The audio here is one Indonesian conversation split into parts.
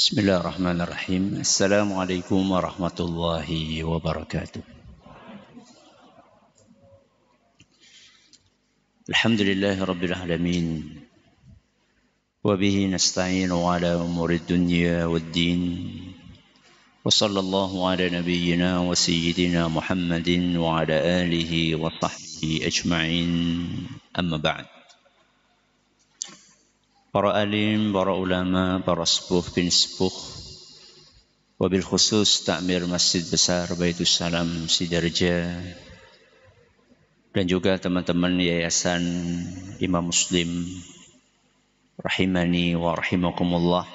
Bismillahirrahmanirrahim. Assalamualaikum warahmatullahi wabarakatuh. Alhamdulillahi rabbil alamin. Wa bihi nasta'inu ala umuri dunya waddin. Wa sallallahu ala nabiyyina wa sayyidina Muhammadin wa ala alihi wa sahbihi ajma'in. Amma ba'd. Para alim, para ulama, para sepuh bin sepuh, wabil khusus takmir Masjid Besar Baitus Salam Sidarja, dan juga teman-teman Yayasan Imam Muslim rahimani wa rahimakumullah,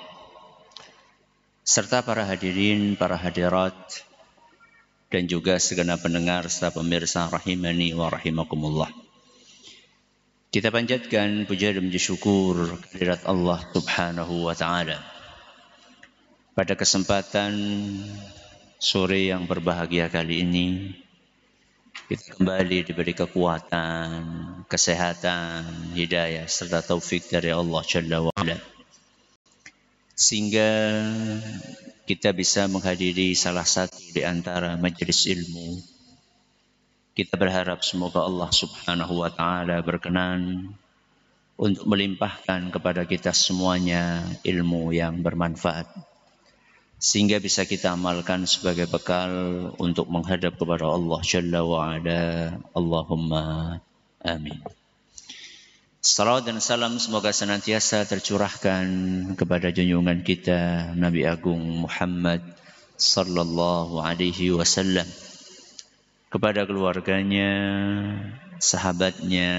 serta para hadirin, para hadirat, dan juga segenap pendengar serta pemirsa rahimani wa rahimakumullah. Kita panjatkan puja dan puji syukur kehadirat Allah Subhanahu wa taala. Pada kesempatan sore yang berbahagia kali ini, kita kembali diberi kekuatan, kesehatan, hidayah serta taufik dari Allah Jalla wa Ala, sehingga kita bisa menghadiri salah satu di antara majelis ilmu. Kita berharap semoga Allah Subhanahu wa taala berkenan untuk melimpahkan kepada kita semuanya ilmu yang bermanfaat, sehingga bisa kita amalkan sebagai bekal untuk menghadap kepada Allah Jalla wa Ala. Allahumma amin. Salawat dan salam semoga senantiasa tercurahkan kepada junjungan kita Nabi Agung Muhammad sallallahu alaihi wasallam, kepada keluarganya, sahabatnya,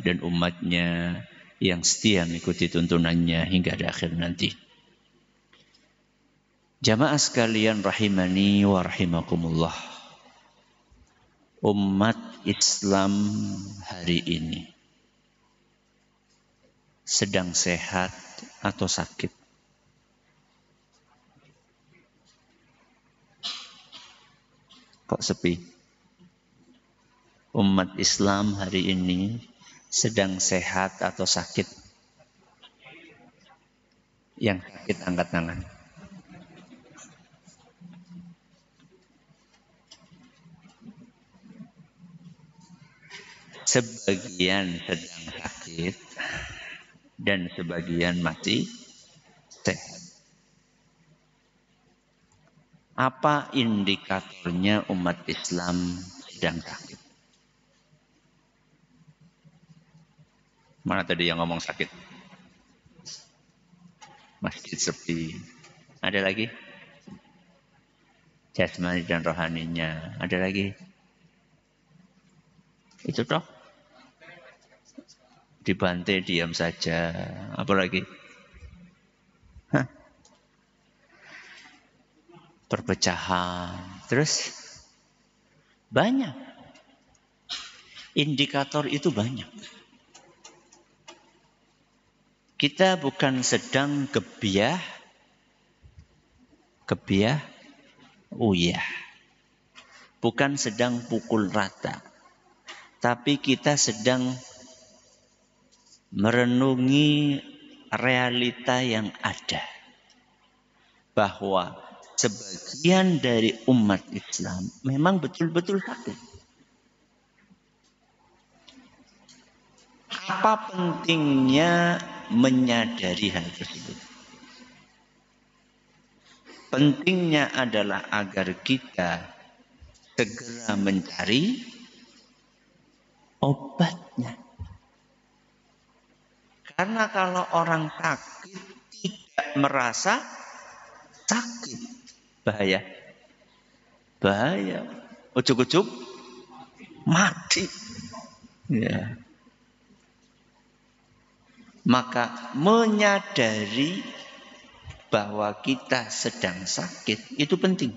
dan umatnya yang setia mengikuti tuntunannya hingga di akhir nanti. Jamaah sekalian rahimani wa rahimakumullah. Umat Islam hari ini sedang sehat atau sakit? Kok sepi? Umat Islam hari ini sedang sehat atau sakit? Yang sakit angkat tangan. Sebagian sedang sakit dan sebagian masih sehat. Apa indikatornya umat Islam sedang sakit? Mana tadi yang ngomong sakit? Masjid sepi. Ada lagi? Jasmani dan rohaninya. Ada lagi? Itu toh? Dibantai diam saja. Apa lagi? Hah? Perpecahan. Terus? Banyak. Indikator itu banyak. Kita bukan sedang gebiah, uyah. Bukan sedang pukul rata. Tapi kita sedang merenungi realita yang ada. Bahwa sebagian dari umat Islam memang betul-betul sakit. Apa pentingnya menyadari hal tersebut? Pentingnya adalah agar kita segera mencari obatnya. Karena kalau orang sakit tidak merasa sakit, bahaya. Bahaya. Ujuk-ujuk mati. Ya. Maka menyadari bahwa kita sedang sakit itu penting.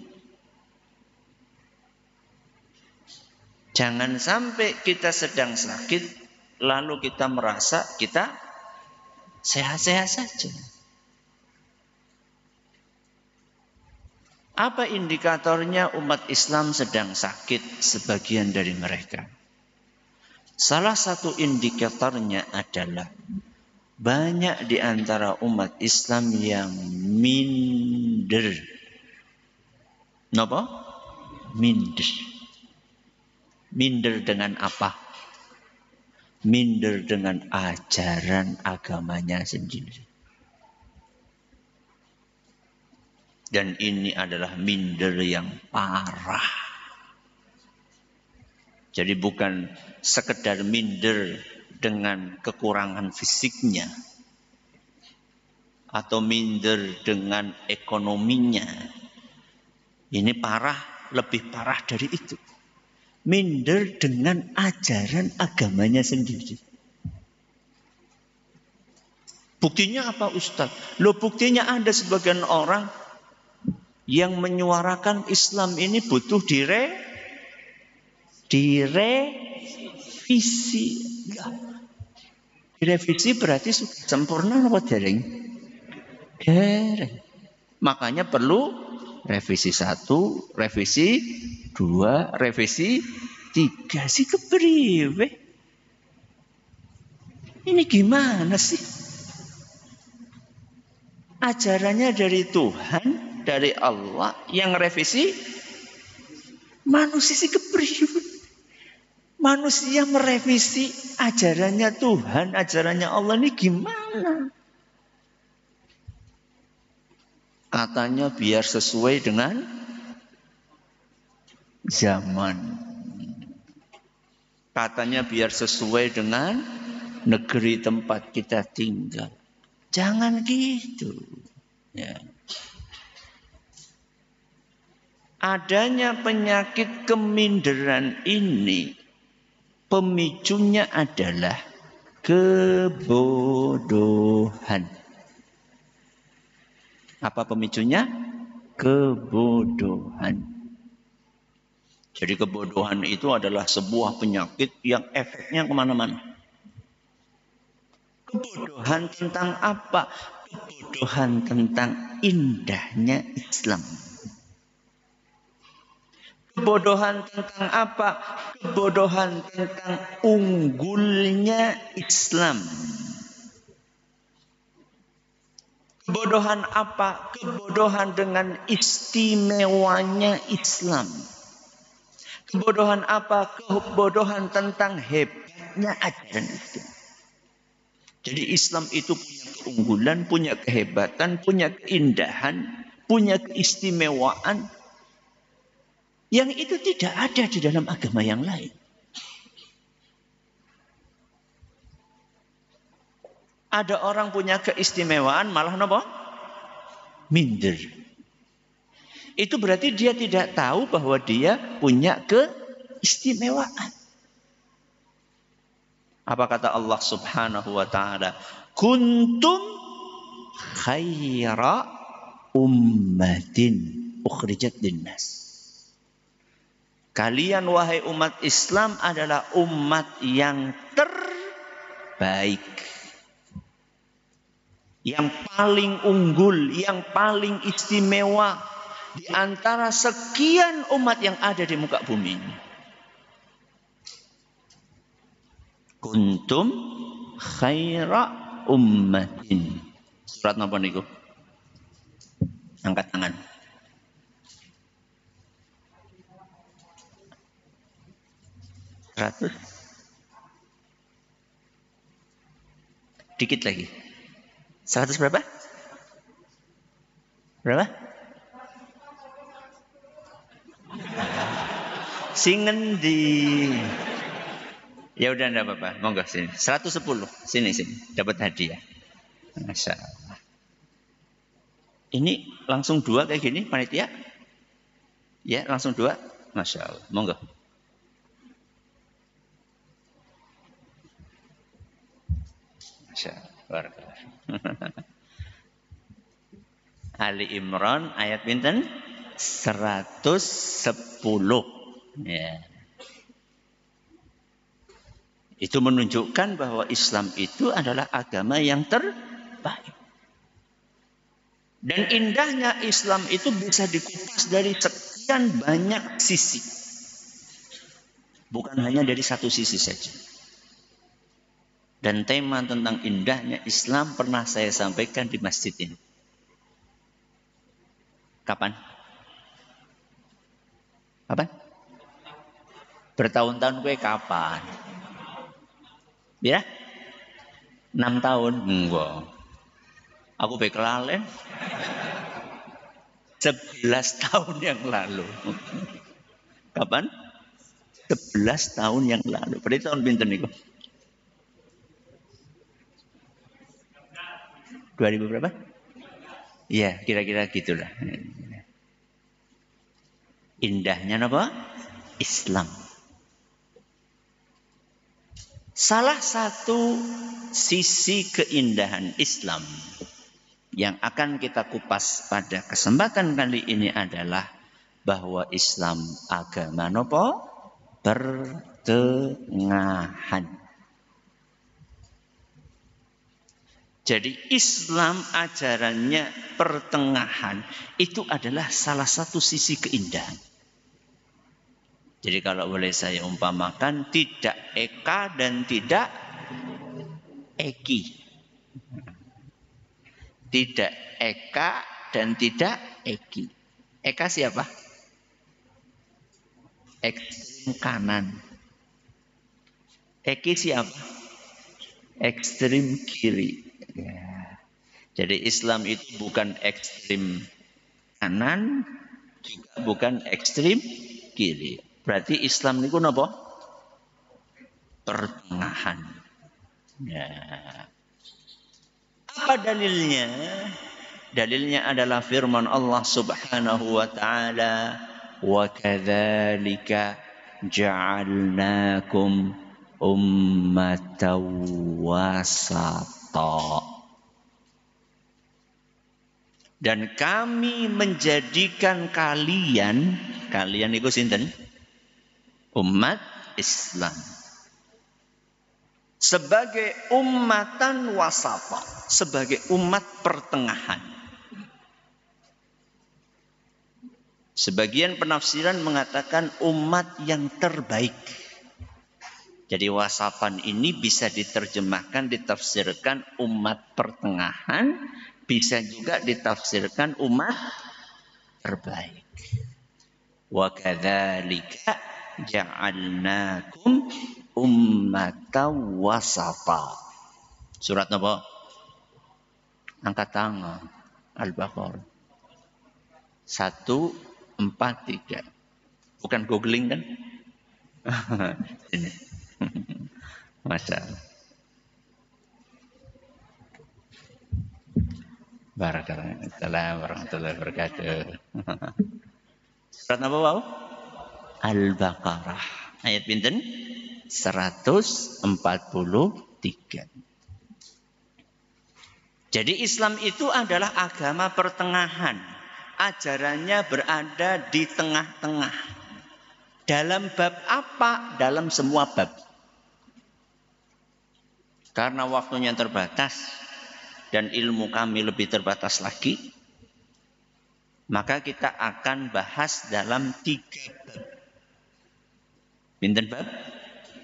Jangan sampai kita sedang sakit lalu kita merasa kita sehat-sehat saja. Apa indikatornya umat Islam sedang sakit sebagian dari mereka? Salah satu indikatornya adalah banyak di antara umat Islam yang min minder. Napa? Minder. Minder dengan apa? Minder dengan ajaran agamanya sendiri. Dan ini adalah minder yang parah. Jadi bukan sekedar minder dengan kekurangan fisiknya. Atau minder dengan ekonominya. Ini parah, lebih parah dari itu. Minder dengan ajaran agamanya sendiri. Buktinya apa Ustadz? Loh buktinya ada sebagian orang yang menyuarakan Islam ini butuh direvisi. Direvisi berarti sudah sempurna apa dereng? Dereng. Makanya perlu revisi 1, revisi 2, revisi 3. Si kepriwe? Ini gimana sih? Ajarannya dari Tuhan, dari Allah, yang revisi manusia si kepriwe. Manusia merevisi ajarannya Tuhan, ajarannya Allah ini gimana? Katanya biar sesuai dengan zaman. Katanya biar sesuai dengan negeri tempat kita tinggal. Jangan gitu. Ya. Adanya penyakit keminderan ini, pemicunya adalah kebodohan. Apa pemicunya? Kebodohan. Jadi kebodohan itu adalah sebuah penyakit yang efeknya kemana-mana. Kebodohan tentang apa? Kebodohan tentang indahnya Islam. Kebodohan tentang apa? Kebodohan tentang unggulnya Islam. Kebodohan apa? Kebodohan dengan istimewanya Islam. Kebodohan apa? Kebodohan tentang hebatnya ajaran Islam. Jadi Islam itu punya keunggulan, punya kehebatan, punya keindahan, punya keistimewaan. Yang itu tidak ada di dalam agama yang lain. Ada orang punya keistimewaan malah apa? Minder. Itu berarti dia tidak tahu bahwa dia punya keistimewaan. Apa kata Allah Subhanahu wa taala? Kuntum khaira ummatin ukhrijat linnas. Kalian wahai umat Islam adalah umat yang terbaik. Yang paling unggul, yang paling istimewa di antara sekian umat yang ada di muka bumi ini. Kuntum khaira ummatin. Surat napa niku? Angkat tangan. Ratus. Dikit lagi. 100 berapa? Berapa? Singen di. Ya udah enggak apa-apa. Monggo sini. 110. Sini. Dapat hadiah. Masya Allah. Ini langsung 2 kayak gini panitia? Ya, langsung 2. Masya Allah. Monggo. Masya Allah. Ali Imran ayat pinten? 110. Ya. Itu menunjukkan bahwa Islam itu adalah agama yang terbaik. Dan indahnya Islam itu bisa dikupas dari sekian banyak sisi. Bukan hanya dari satu sisi saja. Dan tema tentang indahnya Islam pernah saya sampaikan di masjid ini. Kapan? Kapan? Bertahun-tahun gue kapan? Ya? 6 tahun? Enggak. Aku bekelalen 11 tahun yang lalu. Kapan? 11 tahun yang lalu. Berarti tahun pinten niku? 2000 berapa? Iya, kira-kira gitulah. Indahnya apa? Islam. Salah satu sisi keindahan Islam yang akan kita kupas pada kesempatan kali ini adalah bahwa Islam agama nopo? Pertengahan. Jadi Islam ajarannya pertengahan itu adalah salah satu sisi keindahan. Jadi kalau boleh saya umpamakan tidak eka dan tidak eki. Tidak eka dan tidak eki. Eka siapa? Ekstrem kanan. Eki siapa? Ekstrem kiri. Ya. Jadi Islam itu bukan ekstrem kanan, juga bukan ekstrem kiri. Berarti Islam itu apa? Pertengahan. Ya. Apa dalilnya? Dalilnya adalah firman Allah Subhanahu wa taala, "Wa kadzalika ja'alnakum ummatan wasata." Dan kami menjadikan kalian itu sinten? Umat Islam. Sebagai ummatan wasata, sebagai umat pertengahan. Sebagian penafsiran mengatakan umat yang terbaik. Jadi wasatan ini bisa diterjemahkan, ditafsirkan umat pertengahan, bisa juga ditafsirkan umat terbaik. Wa kadzalika ja'alnakum ummatan wasata. Surat apa? Angkat tangan. Al-Baqarah 143. Bukan googling kan? Ini. Masya Allah. Waalaikumsalam warahmatullahi wabarakatuh. Surat apa wau? Al-Baqarah. Ayat pinten? 143. Jadi Islam itu adalah agama pertengahan. Ajarannya berada di tengah-tengah. Dalam bab apa? Dalam semua bab. Karena waktunya terbatas dan ilmu kami lebih terbatas lagi, maka kita akan bahas dalam 3 bab. Pinten bab?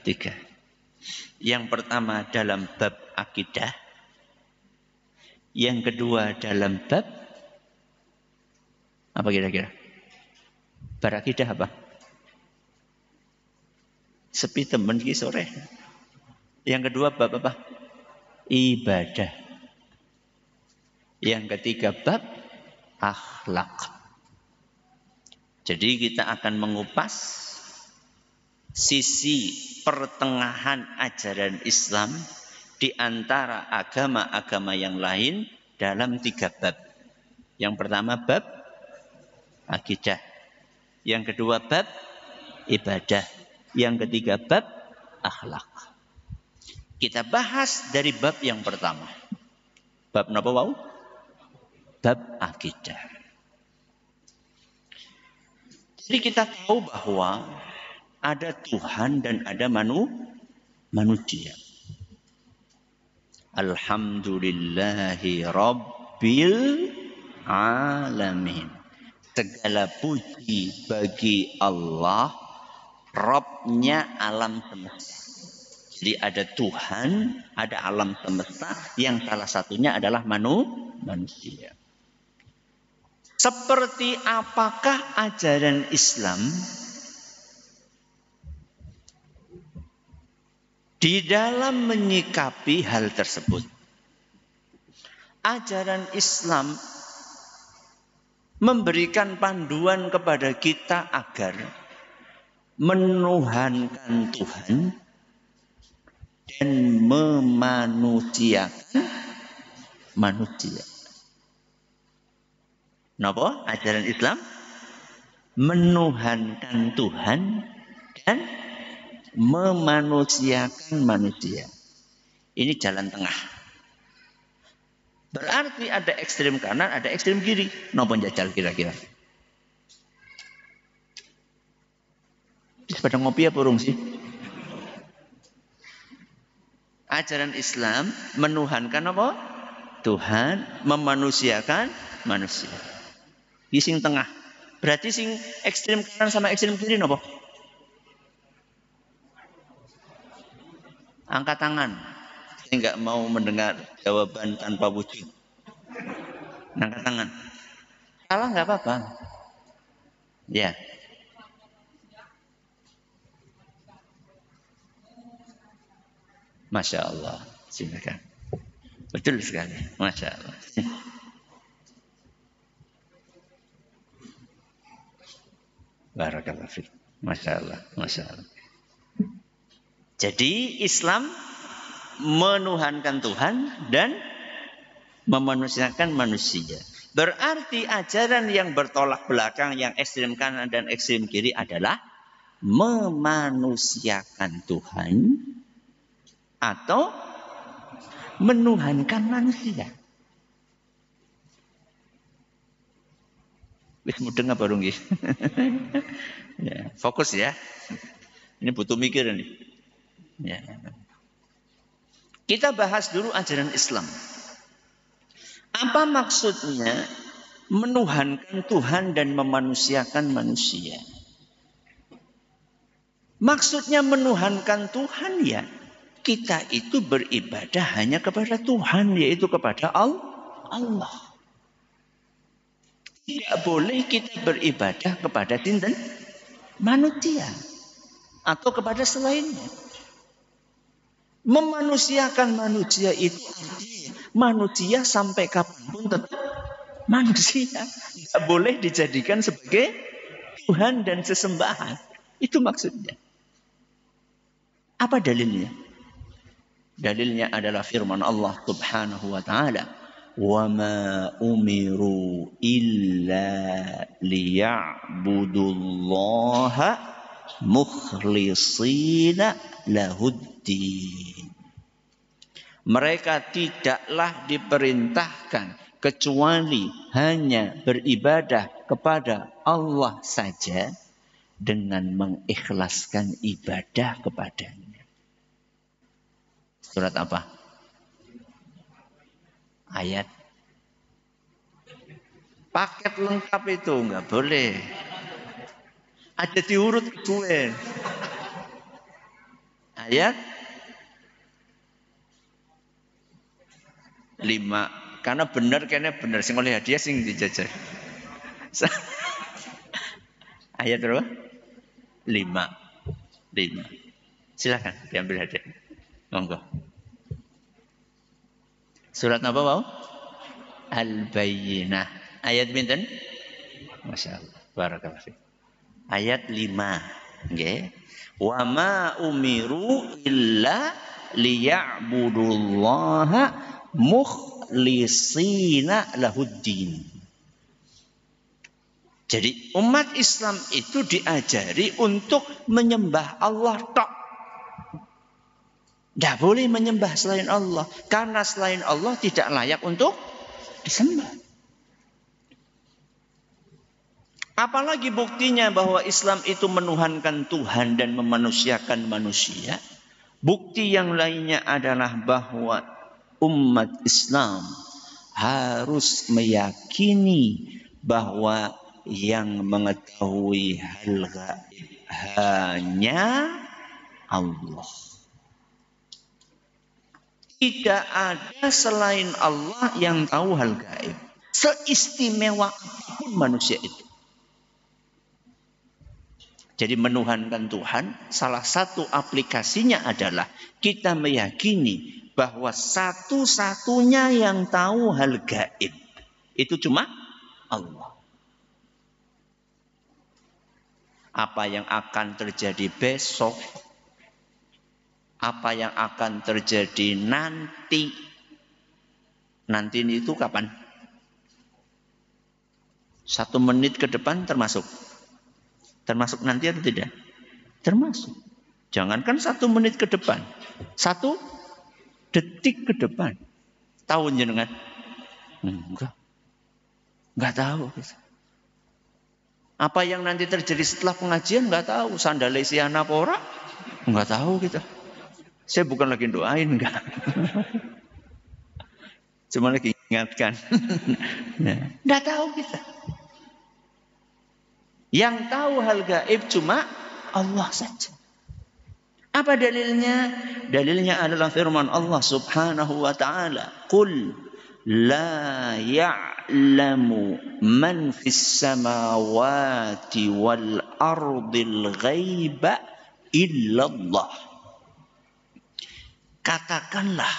3. Yang pertama dalam bab akidah. Yang kedua dalam bab apa kira-kira? Barakidah apa? Sepi temen ki sore. Yang kedua bab apa? Ibadah. Yang ketiga bab akhlak. Jadi kita akan mengupas sisi pertengahan ajaran Islam di antara agama-agama yang lain dalam 3 bab. Yang pertama bab akidah. Yang kedua bab ibadah. Yang ketiga bab akhlak. Kita bahas dari bab yang pertama. Bab napa wau? Bab akidah. Jadi kita tahu bahwa ada Tuhan dan ada manusia. Alhamdulillahi Rabbil Alamin. Segala puji bagi Allah, Rabbnya alam semesta. Jadi ada Tuhan, ada alam semesta, yang salah satunya adalah manusia. Seperti apakah ajaran Islam di dalam menyikapi hal tersebut? Ajaran Islam memberikan panduan kepada kita agar menuhankan Tuhan dan memanusiakan manusia. Napa? Ajaran Islam menuhankan Tuhan dan memanusiakan manusia. Ini jalan tengah. Berarti ada ekstrem kanan, ada ekstrem kiri. Napa jajal kira-kira? Pada ngopi apa urung sih? Ajaran Islam menuhankan apa? Tuhan, memanusiakan manusia. Di sing tengah. Berarti sing ekstrem kanan sama ekstrem kiri napa? Angkat tangan. Saya enggak mau mendengar jawaban tanpa wujud. Angkat tangan. Salah enggak apa-apa. Ya. Masya Allah. Silakan. Betul sekali. Masya Allah. Barakallahu fiik. Masya Allah. Masya Allah. Jadi Islam menuhankan Tuhan dan memanusiakan manusia. Berarti ajaran yang bertolak belakang, yang ekstrem kanan dan ekstrem kiri adalah memanusiakan Tuhan atau menuhankan manusia. Wis mudeng apa rung nggih? Ya, fokus ya. Ini butuh mikir nih. Ya. Kita bahas dulu ajaran Islam. Apa maksudnya menuhankan Tuhan dan memanusiakan manusia? Maksudnya menuhankan Tuhan ya, kita itu beribadah hanya kepada Tuhan, yaitu kepada Allah. Tidak boleh kita beribadah kepada sinten? Manusia atau kepada selainnya. Memanusiakan manusia itu artinya manusia sampai kapanpun tetap manusia. Tidak boleh dijadikan sebagai Tuhan dan sesembahan. Itu maksudnya. Apa dalilnya? Dalilnya adalah firman Allah Subhanahu wa taala, "Wa ma umiru illa liya'budullaha mukhlishina lahuddin." Mereka tidaklah diperintahkan kecuali hanya beribadah kepada Allah saja dengan mengikhlaskan ibadah kepadanya. Surat apa? Ayat. Paket lengkap itu enggak boleh. Ada diurut kedua. Ayat 5. Karena benar kayaknya benar sing oleh hadiah sing dijajal. Ayat berapa? 5. Silakan diambil hadiah. Monggo. Surat apa mau? Al-Bayyinah. Ayat pinten? Masya Allah. Barakallahu fiik. Ayat 5. Nggih. Wa ma umiru illa liya'budullaha mukhlisina lahuddin. Jadi umat Islam itu diajari untuk menyembah Allah tok. Tidak boleh menyembah selain Allah. Karena selain Allah tidak layak untuk disembah. Apalagi buktinya bahwa Islam itu menuhankan Tuhan dan memanusiakan manusia. Bukti yang lainnya adalah bahwa umat Islam harus meyakini bahwa yang mengetahui hal gaib hanya Allah. Tidak ada selain Allah yang tahu hal gaib. Seistimewa apapun manusia itu. Jadi menuhankan Tuhan, salah satu aplikasinya adalah kita meyakini bahwa satu-satunya yang tahu hal gaib itu cuma Allah. Apa yang akan terjadi besok, apa yang akan terjadi nanti itu kapan? 1 menit ke depan termasuk nanti atau tidak? Termasuk. Jangankan 1 menit ke depan, 1 detik ke depan. Tahu jenengan? Enggak tahu. Apa yang nanti terjadi setelah pengajian enggak tahu. Sandale si anak ora? Enggak tahu kita. Saya bukan lagi doain, enggak. Cuma lagi ingatkan. Enggak tahu kita. Yang tahu hal gaib cuma Allah saja. Apa dalilnya? Dalilnya adalah firman Allah Subhanahu wa taala, "Qul la ya'lamu man fis samawati wal ardil ghaiba illallah." Katakanlah,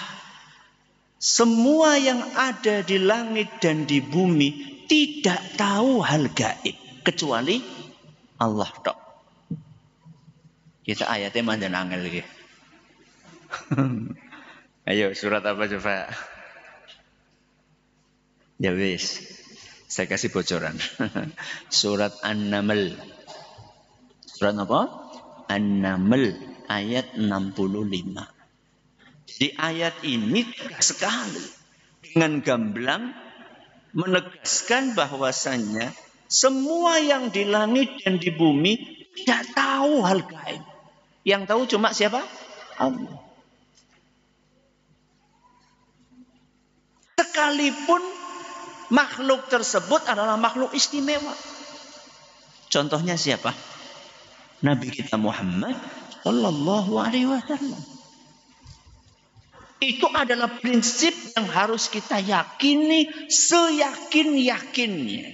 semua yang ada di langit dan di bumi tidak tahu hal gaib kecuali Allah tok. Kita ayatnya mandan angel lagi. Ayo surat apa coba? Ya wis, saya kasih bocoran. Surat An-Naml. Surat apa? An-Naml ayat 65. Jadi ayat ini tegas sekali dengan gamblang menegaskan bahwasannya semua yang di langit dan di bumi tidak tahu hal gaib. Yang tahu cuma siapa? Allah. Sekalipun makhluk tersebut adalah makhluk istimewa. Contohnya siapa? Nabi kita Muhammad sallallahu alaihi wasallam. Itu adalah prinsip yang harus kita yakini seyakin-yakinnya.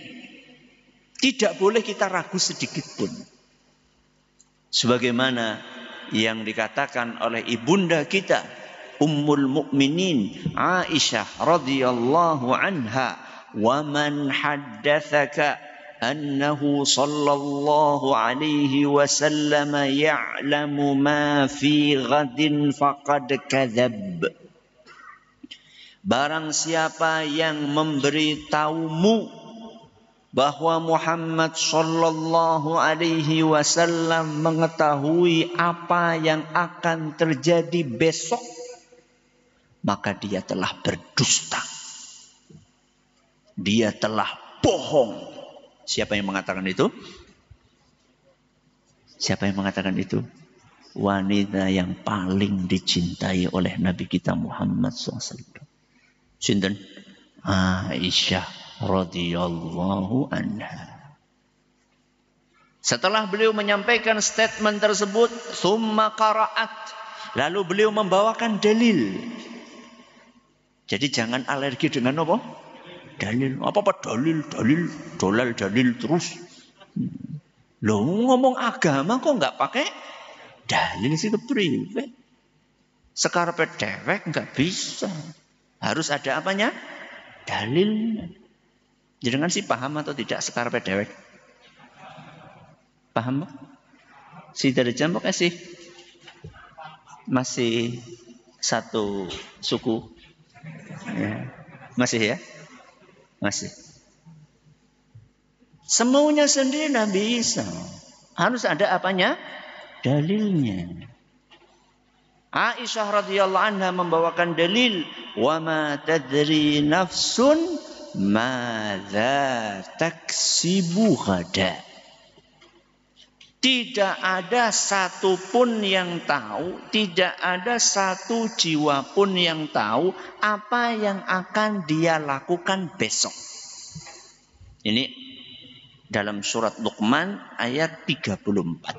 Tidak boleh kita ragu sedikit pun. Sebagaimana yang dikatakan oleh ibunda kita Ummul Mukminin Aisyah radhiyallahu anha, "Wa man haddatsaka annahu sallallahu alaihi wasallam ya'lamu ma fi ghadin faqad kadzab." Barang siapa yang memberitahumu bahwa Muhammad sallallahu alaihi wasallam mengetahui apa yang akan terjadi besok, maka dia telah berdusta. Dia telah bohong. Siapa yang mengatakan itu? Siapa yang mengatakan itu? Wanita yang paling dicintai oleh Nabi kita Muhammad SAW. Sinten? Aisyah radhiyallahu anha. Setelah beliau menyampaikan statement tersebut, summa qara'at, lalu beliau membawakan dalil. Jadi jangan alergi dengan apa? Dalil. Apa dalil terus. Loh, ngomong agama kok enggak pakai dalil sih kepriwe? Sekarepe dewek enggak bisa. Harus ada apanya? Dalil. Jenengan sih paham atau tidak sekarepe dewek? Paham? Si dari jambok masih satu suku. Ya. Masih ya? Masih. Semaunya sendiri tidak bisa. Harus ada apanya? Dalilnya. Aisyah radhiyallahu anha membawakan dalil, "Wa ma tadri nafsun madza taksibu ghada." Tidak ada satu pun yang tahu, tidak ada satu jiwa pun yang tahu apa yang akan dia lakukan besok. Ini dalam surat Luqman ayat 34.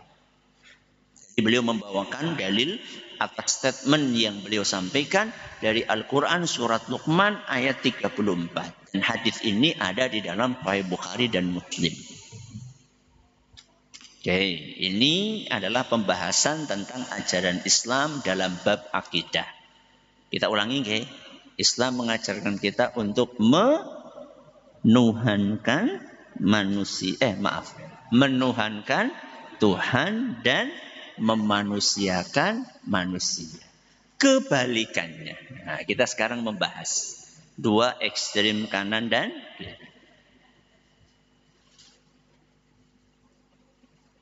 Jadi beliau membawakan dalil atas statement yang beliau sampaikan dari Al-Quran surat Luqman ayat 34. Dan hadis ini ada di dalam Sahih Bukhari dan Muslim. Oke, ini adalah pembahasan tentang ajaran Islam dalam bab akidah. Kita ulangi, oke? Islam mengajarkan kita untuk menuhankan menuhankan Tuhan dan memanusiakan manusia. Kebalikannya. Nah, kita sekarang membahas dua ekstrem kanan dan kiri.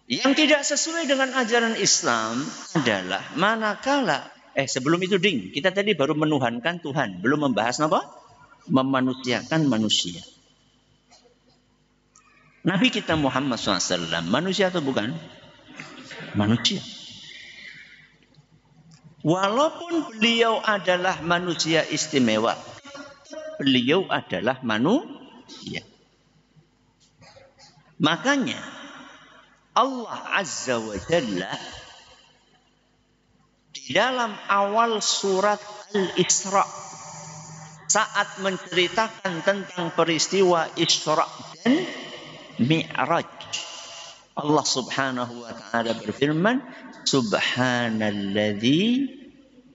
Yang tidak sesuai dengan ajaran Islam adalah manakala sebelum itu kita tadi baru menuhankan Tuhan, belum membahas apa? Memanusiakan manusia. Nabi kita Muhammad SAW manusia atau bukan? Manusia. Walaupun beliau adalah manusia istimewa, beliau adalah manusia. Makanya Allah Azza wa Jalla di dalam awal surat Al-Isra saat menceritakan tentang peristiwa Isra dan Mi'raj, Allah Subhanahu wa taala berfirman, Subhanalladzi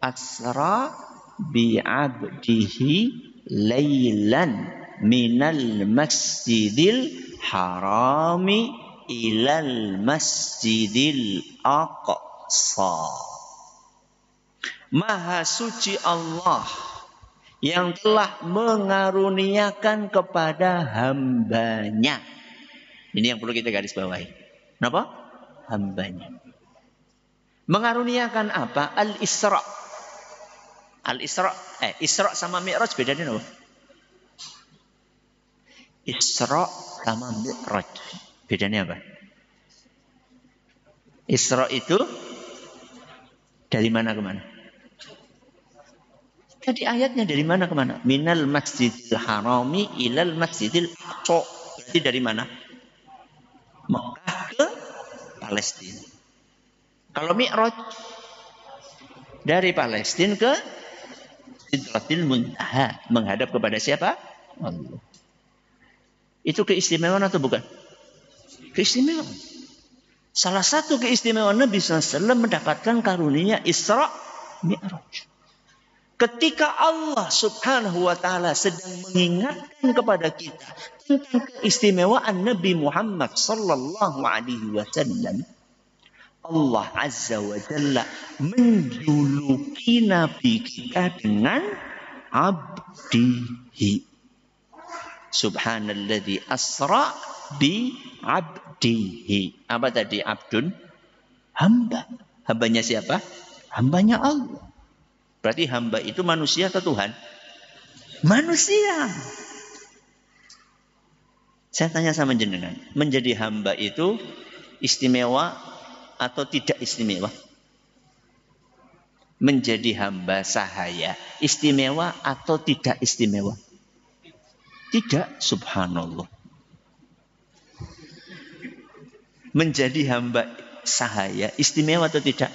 asra bi'abdihi laylan minal masjidil harami ilal masjidil aqsa. Maha suci Allah yang telah mengaruniakan kepada hambanya. Ini yang perlu kita garis bawahi. Kenapa? Hambanya. Mengaruniakan apa? Al-Isra. Al-Isra. Isra sama Mi'raj bedanya apa? Isra sama Mi'raj. Bedanya apa? Isra itu dari mana ke mana? Tadi ayatnya dari mana ke mana? Minal masjidil harami ilal masjidil aqsa. Berarti dari mana? Mekah ke Palestina. Kalau Mi'raj dari Palestina ke Sidratil Muntaha, menghadap kepada siapa? Allah. Itu keistimewaan atau bukan? Keistimewaan. Salah satu keistimewaan Nabi SAW mendapatkan karunia Isra Mi'raj. Ketika Allah Subhanahu wa taala sedang mengingatkan kepada kita tentang keistimewaan Nabi Muhammad sallallahu alaihi wasallam, Allah Azza wa Jalla menjuluki Nabi kita dengan abdihi. Subhanalladzi asra bi abdihi. Apa tadi abdun? Hamba. Hambanya siapa? Hambanya Allah. Berarti hamba itu manusia atau Tuhan? Manusia. Saya tanya sama jenengan, menjadi hamba itu istimewa atau tidak istimewa? Menjadi hamba sahaya istimewa atau tidak istimewa? Tidak, subhanallah. Menjadi hamba sahaya istimewa atau tidak?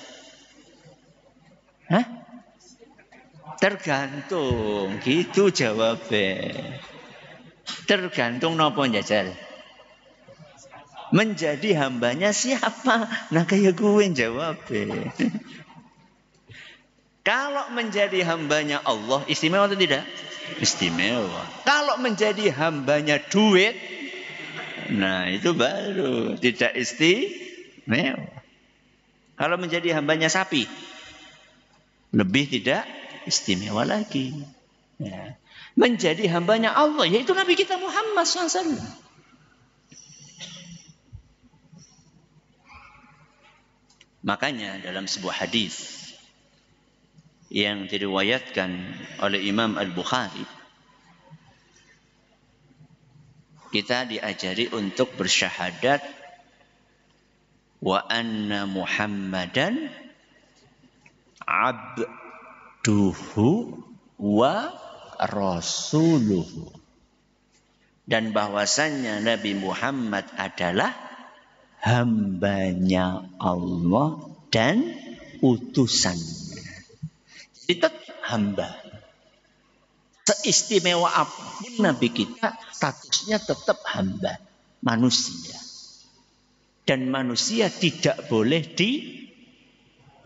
Hah? Tergantung, gitu jawabnya. Tergantung nopo njajal. Menjadi hambanya siapa? Nah kayak gue jawabnya. Kalau menjadi hambanya Allah, istimewa atau tidak? Istimewa. Kalau menjadi hambanya duit, nah itu baru tidak istimewa. Kalau menjadi hambanya sapi, lebih tidak istimewa lagi. Ya. Menjadi hambanya Allah, yaitu Nabi kita Muhammad SAW. Makanya dalam sebuah hadis yang diriwayatkan oleh Imam Al-Bukhari, kita diajari untuk bersyahadat wa anna Muhammadan abduhu wa rasuluhu, dan bahwasannya Nabi Muhammad adalah hambanya Allah dan utusannya. Jadi tetap hamba. Seistimewa apapun Nabi kita, statusnya tetap hamba, manusia. Dan manusia tidak boleh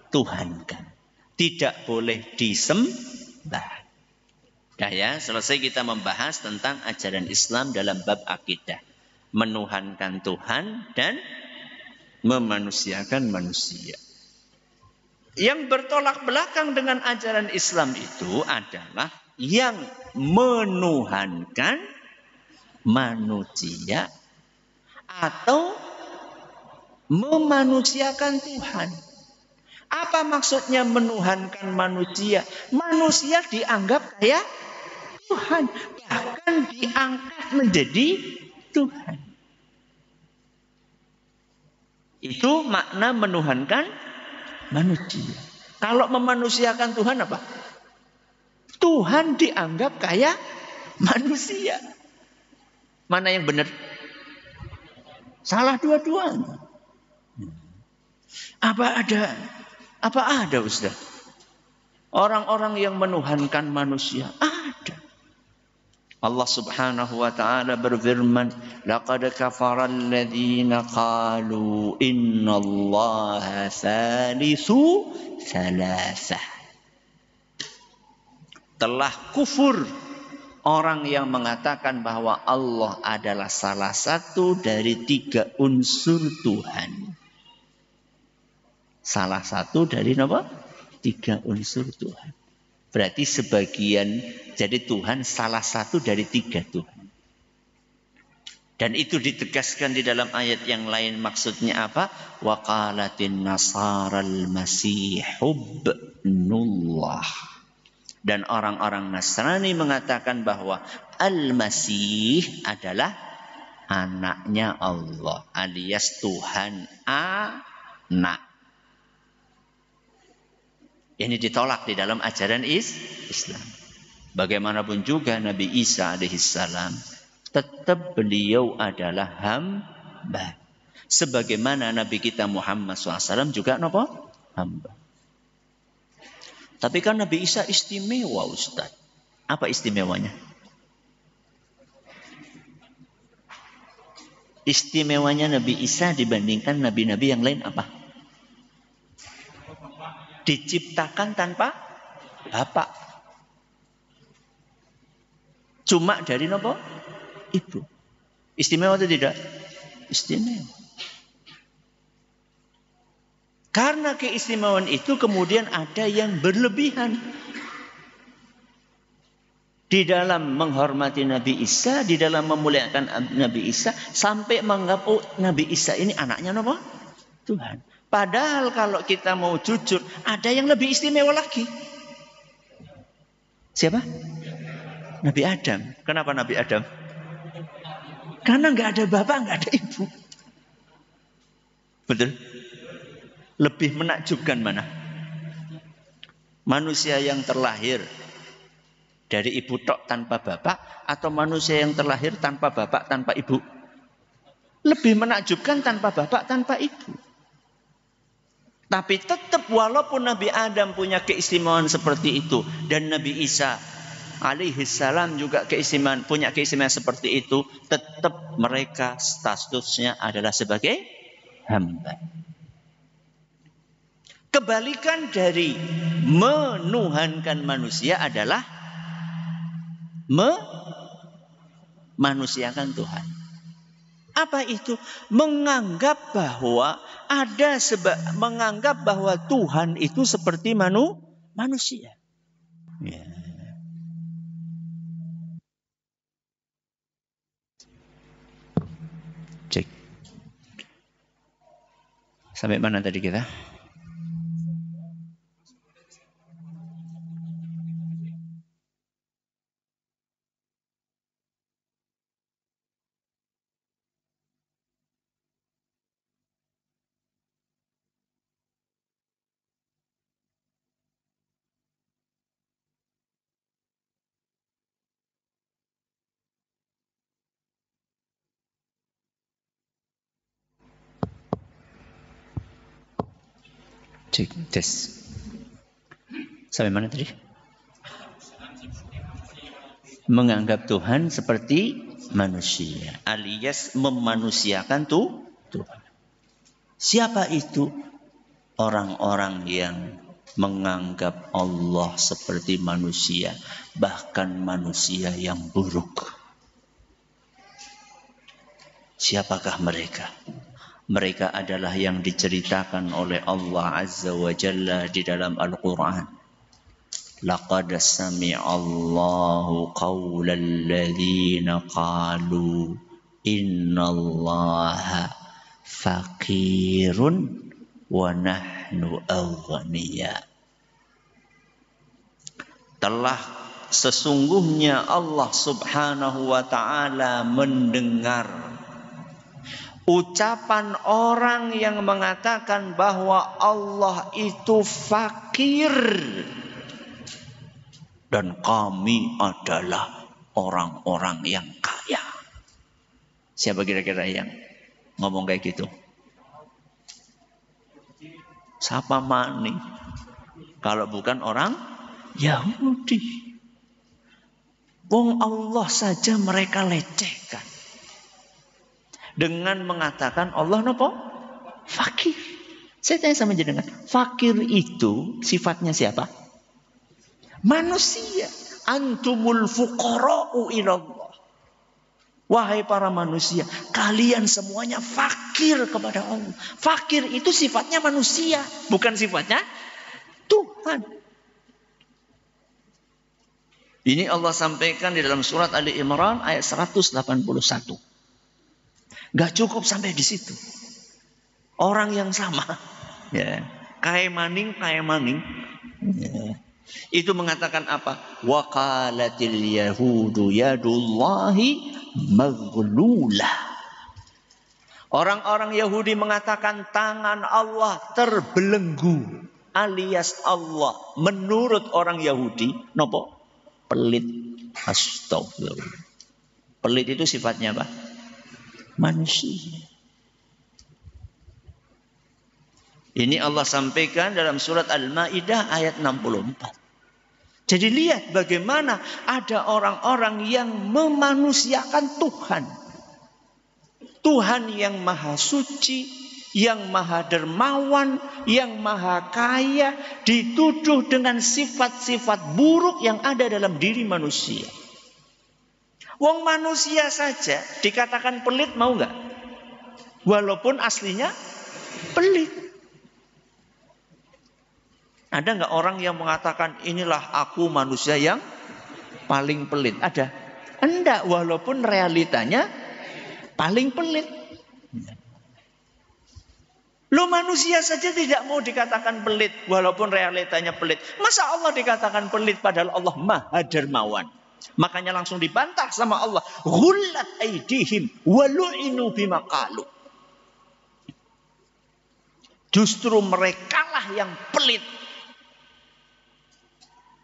dituhankan. Tidak boleh disembah. Nah ya, selesai kita membahas tentang ajaran Islam dalam bab akidah. Menuhankan Tuhan dan memanusiakan manusia. Yang bertolak belakang dengan ajaran Islam itu adalah yang menuhankan manusia atau memanusiakan Tuhan. Apa maksudnya menuhankan manusia? Manusia dianggap kayak Tuhan, bahkan diangkat menjadi Tuhan. Itu makna menuhankan manusia. Kalau memanusiakan Tuhan apa? Tuhan dianggap kayak manusia. Mana yang benar? Salah dua-duanya. Apa ada Ustaz? Orang-orang yang menuhankan manusia ada. Allah Subhanahu wa taala berfirman, "Laqad kafara alladziina qalu innallaha tsalitsu tsalatsah." Telah kufur orang yang mengatakan bahwa Allah adalah salah satu dari 3 unsur Tuhan. Salah satu dari apa? 3 unsur Tuhan. Berarti sebagian, jadi Tuhan salah satu dari 3 Tuhan. Dan itu ditegaskan di dalam ayat yang lain, maksudnya apa? Wa qalatin nasaral masihub nullah. Dan orang-orang Nasrani mengatakan bahwa Al-Masih adalah anaknya Allah, alias Tuhan anak. Ini ditolak di dalam ajaran Islam. Bagaimanapun juga Nabi Isa alaihissalam, tetap beliau adalah hamba. Sebagaimana Nabi kita Muhammad SAW juga apa? Hamba. Tapi kan Nabi Isa istimewa, Ustaz. Apa istimewanya? Istimewanya Nabi Isa dibandingkan nabi-nabi yang lain apa? Diciptakan tanpa bapak. Cuma dari nopo? Ibu. Istimewa atau tidak? Istimewa. Karena keistimewaan itu kemudian ada yang berlebihan. Di dalam menghormati Nabi Isa, di dalam memuliakan Nabi Isa, sampai menganggap Nabi Isa ini anaknya nopo? Tuhan. Padahal kalau kita mau jujur, ada yang lebih istimewa lagi. Siapa? Nabi Adam. Kenapa Nabi Adam? Karena nggak ada bapak, nggak ada ibu. Betul? Lebih menakjubkan mana? Manusia yang terlahir dari ibu tok tanpa bapak, atau manusia yang terlahir tanpa bapak, tanpa ibu? Lebih menakjubkan tanpa bapak, tanpa ibu. Tapi tetap walaupun Nabi Adam punya keistimewaan seperti itu, dan Nabi Isa alaihissalam juga punya keistimewaan seperti itu, tetap mereka statusnya adalah sebagai hamba. Kebalikan dari menuhankan manusia adalah memanusiakan Tuhan. Apa itu? Menganggap bahwa menganggap bahwa Tuhan itu seperti manusia. Ya. Cek. Sampai mana tadi kita? Cek tes. Sampai mana tadi? Menganggap Tuhan seperti manusia, alias memanusiakan Tuhan. Siapa itu? Orang-orang yang menganggap Allah seperti manusia, bahkan manusia yang buruk. Siapakah mereka? Mereka adalah yang diceritakan oleh Allah Azza wa Jalla di dalam Al-Quran. Laqad sami'allahu qawlal ladzina qalu innallaha faqirun wa nahnu aghniya. Telah sesungguhnya Allah Subhanahu wa ta'ala mendengar ucapan orang yang mengatakan bahwa Allah itu fakir dan kami adalah orang-orang yang kaya. Siapa kira-kira yang ngomong kayak gitu? Siapa mani? Kalau bukan orang Yahudi. Wong Allah saja mereka lecehkan dengan mengatakan Allah nopo? Fakir. Saya tanya sama jenengan, fakir itu sifatnya siapa? Manusia. Antumul fuqara'u ilallah. Wahai para manusia, kalian semuanya fakir kepada Allah. Fakir itu sifatnya manusia, bukan sifatnya Tuhan. Ini Allah sampaikan di dalam surat Ali Imran ayat 181. Gak cukup sampai di situ. Orang yang sama, ya, kayak maning. Ya. Itu mengatakan apa? Wa qalatil yahudu yadullahi maghlulah. Orang-orang Yahudi mengatakan tangan Allah terbelenggu, alias Allah menurut orang Yahudi nopo? Pelit. Astagfirullah. Pelit itu sifatnya apa? Manusia. Ini Allah sampaikan dalam surat Al-Maidah ayat 64. Jadi lihat bagaimana ada orang-orang yang memanusiakan Tuhan. Tuhan yang maha suci, yang maha dermawan, yang maha kaya, dituduh dengan sifat-sifat buruk yang ada dalam diri manusia. Wong manusia saja dikatakan pelit, mau nggak? Walaupun aslinya pelit. Ada nggak orang yang mengatakan inilah aku manusia yang paling pelit? Ada? Enggak, walaupun realitanya paling pelit. Lo manusia saja tidak mau dikatakan pelit walaupun realitanya pelit. Masa Allah dikatakan pelit padahal Allah maha dermawan? Makanya langsung dibantah sama Allah. Ghullat aydihim wa lu'inu bima qalu. Justru merekalah yang pelit.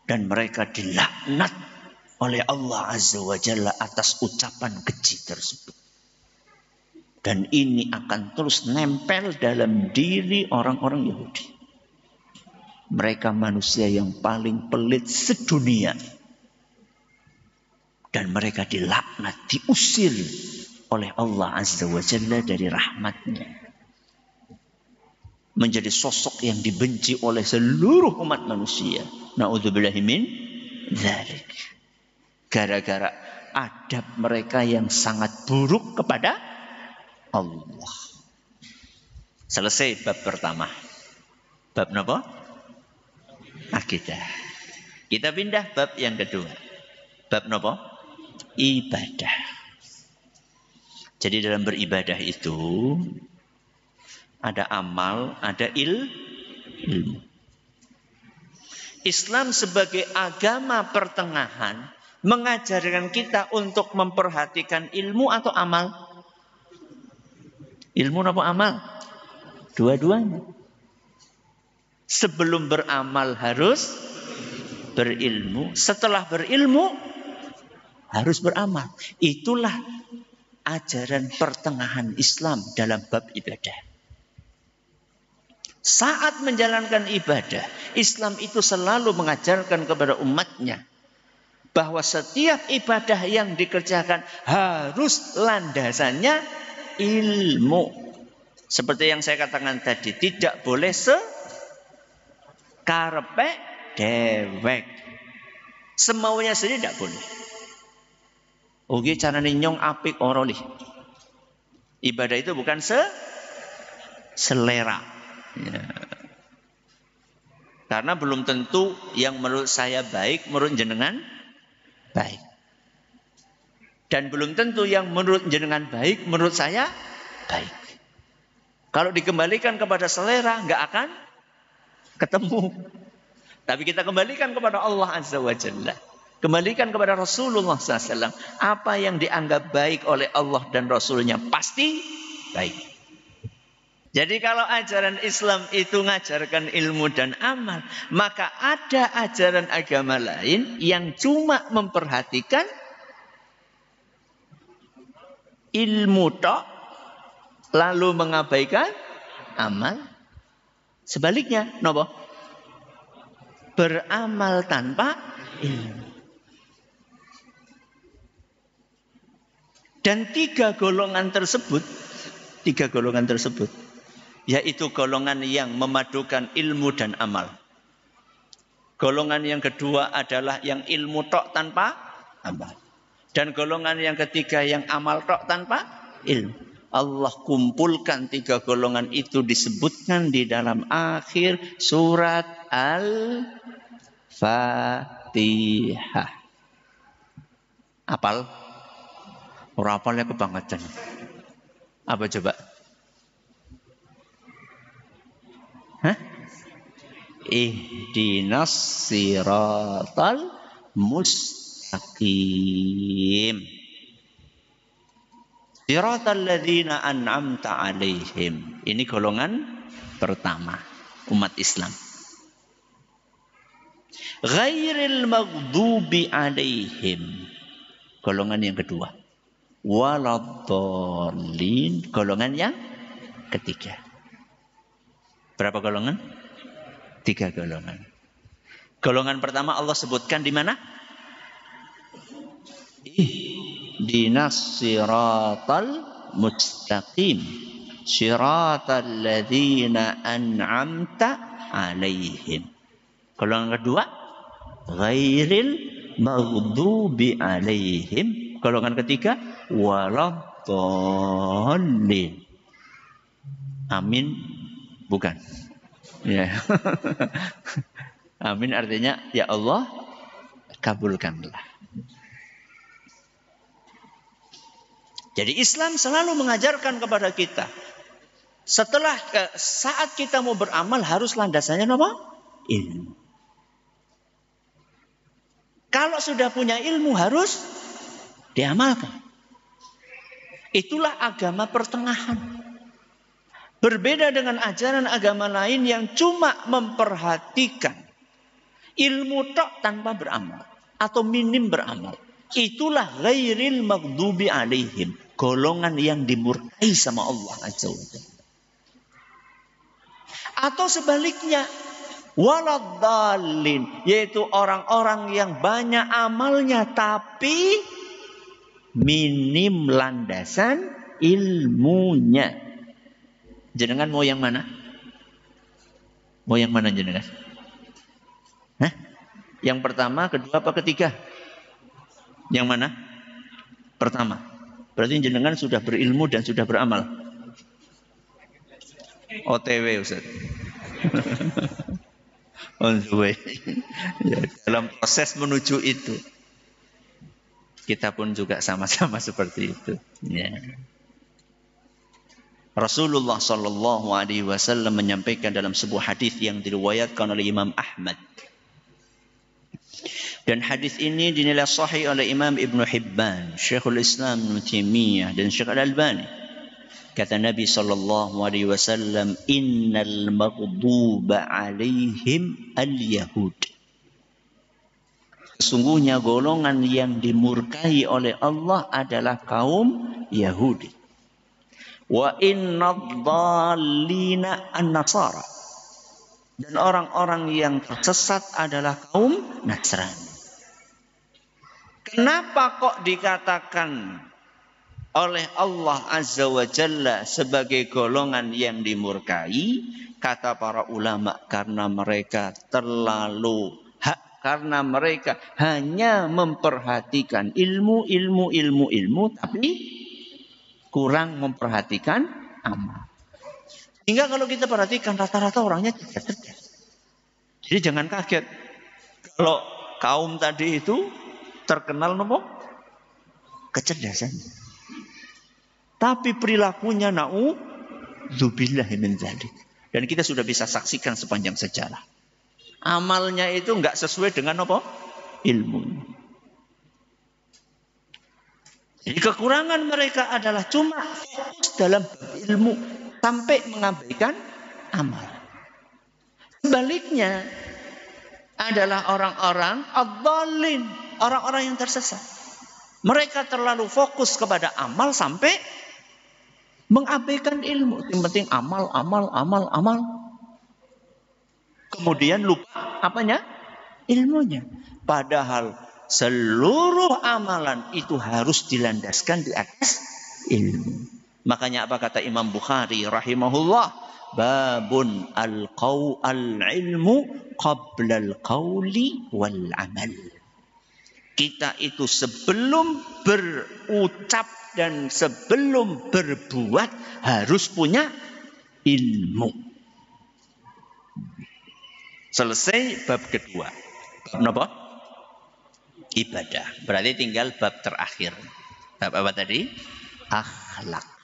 Dan mereka dilaknat oleh Allah Azza wa Jalla atas ucapan keji tersebut. Dan ini akan terus nempel dalam diri orang-orang Yahudi. Mereka manusia yang paling pelit sedunia. Dan mereka dilaknat, diusir oleh Allah Azza wa Jalla dari rahmatnya. Menjadi sosok yang dibenci oleh seluruh umat manusia. Na'udzubillahi min dzalik. Gara-gara adab mereka yang sangat buruk kepada Allah. Selesai bab pertama. Bab apa? Akidah. Kita pindah bab yang kedua. Bab apa? Ibadah. Jadi dalam beribadah itu ada amal, ada ilmu. Islam sebagai agama pertengahan mengajarkan kita untuk memperhatikan ilmu atau amal? Ilmu atau amal? Dua-duanya. Sebelum beramal harus berilmu. Setelah berilmu harus beramal. Itulah ajaran pertengahan Islam dalam bab ibadah. Saat menjalankan ibadah, Islam itu selalu mengajarkan kepada umatnya bahwa setiap ibadah yang dikerjakan harus landasannya ilmu. Seperti yang saya katakan tadi, tidak boleh sekarepe dewek. Semaunya sendiri tidak boleh. Oke, carane nyong apik ora lih. Ibadah itu bukan selera. Ya. Karena belum tentu yang menurut saya baik, menurut jenengan baik. Dan belum tentu yang menurut jenengan baik, menurut saya baik. Kalau dikembalikan kepada selera, nggak akan ketemu. Tapi kita kembalikan kepada Allah Azza wa Jalla. Kembalikan kepada Rasulullah SAW. Apa yang dianggap baik oleh Allah dan Rasulnya pasti baik. Jadi kalau ajaran Islam itu mengajarkan ilmu dan amal, maka ada ajaran agama lain yang cuma memperhatikan ilmu tok, lalu mengabaikan amal. Sebaliknya, nopo? Beramal tanpa ilmu. Dan tiga golongan tersebut, yaitu golongan yang memadukan ilmu dan amal. Golongan yang kedua adalah yang ilmu tok tanpa amal. Dan golongan yang ketiga yang amal tok tanpa ilmu. Allah kumpulkan tiga golongan itu disebutkan di dalam akhir surat Al-Fatihah. Apal? Orang apalnya kebangetan. Apa coba? Ihdinas siratal mustaqim. Siratal ladzina an'amta alaihim. Ini golongan pertama umat Islam. Ghairil maghdubi alaihim. Golongan yang kedua. Waladhdallin. Golongan yang ketiga. Berapa golongan? 3 golongan. Golongan pertama Allah sebutkan di mana? Ihdinas siratal mustaqim. Siratal ladzina an'amta alaihim. Golongan kedua, ghairil maghdubi alaihim. Golongan ketiga, waladhdallin. Amin bukan. Ya. Amin artinya ya Allah kabulkanlah. Jadi Islam selalu mengajarkan kepada kita saat kita mau beramal harus landasannya apa? Ilmu. Kalau sudah punya ilmu harus diamalkan. Itulah agama pertengahan. Berbeda dengan ajaran agama lain yang cuma memperhatikan ilmu tok tanpa beramal atau minim beramal. Itulah ghairil maghdubi alaihim, golongan yang dimurkai sama Allah Azza wa Jalla. Atau sebaliknya, waladhdallin, yaitu orang-orang yang banyak amalnya tapi minim landasan ilmunya. Jenengan mau yang mana? Mau yang mana jenengan? Yang pertama, kedua, apa ketiga? Yang mana? Pertama. Berarti jenengan sudah berilmu dan sudah beramal. OTW Ustaz. On the way. Ya, dalam proses menuju itu. Kita pun juga sama-sama seperti itu. Ya. Rasulullah sallallahu alaihi wasallam menyampaikan dalam sebuah hadis yang diriwayatkan oleh Imam Ahmad. Dan hadis ini dinilai sahih oleh Imam Ibn Hibban, Syekhul Islam Ibn Taimiyah dan Syekh Al-Albani. Kata Nabi sallallahu alaihi wasallam, "Innal maghduba alaihim al-yahud." Sesungguhnya golongan yang dimurkai oleh Allah adalah kaum Yahudi. Wa innadh-dhallina an-nasara. Dan orang-orang yang tersesat adalah kaum Nasrani. Kenapa kok dikatakan oleh Allah Azza wa Jalla sebagai golongan yang dimurkai? Kata para ulama, karena mereka karena mereka hanya memperhatikan ilmu, tapi kurang memperhatikan amal. Hingga kalau kita perhatikan rata-rata orangnya cerdas. Jadi jangan kaget kalau kaum tadi itu terkenal kecerdasan. Tapi perilakunya na'udzubillah min dzalik. Dan kita sudah bisa saksikan sepanjang sejarah. Amalnya itu enggak sesuai dengan ilmu. Jadi kekurangan mereka adalah cuma fokus dalam ilmu sampai mengabaikan amal. Sebaliknya adalah orang-orang ad-dallin, orang-orang yang tersesat. Mereka terlalu fokus kepada amal sampai mengabaikan ilmu. Yang penting amal. Kemudian lupa apanya? Ilmunya. Padahal seluruh amalan itu harus dilandaskan di atas ilmu. Makanya apa kata Imam Bukhari rahimahullah? Babun al-ilmu qabla al-qawli wal amal. Kita itu sebelum berucap dan sebelum berbuat harus punya ilmu. Selesai bab kedua. Bab apa? Ibadah. Berarti tinggal bab terakhir. Bab apa tadi? Akhlak.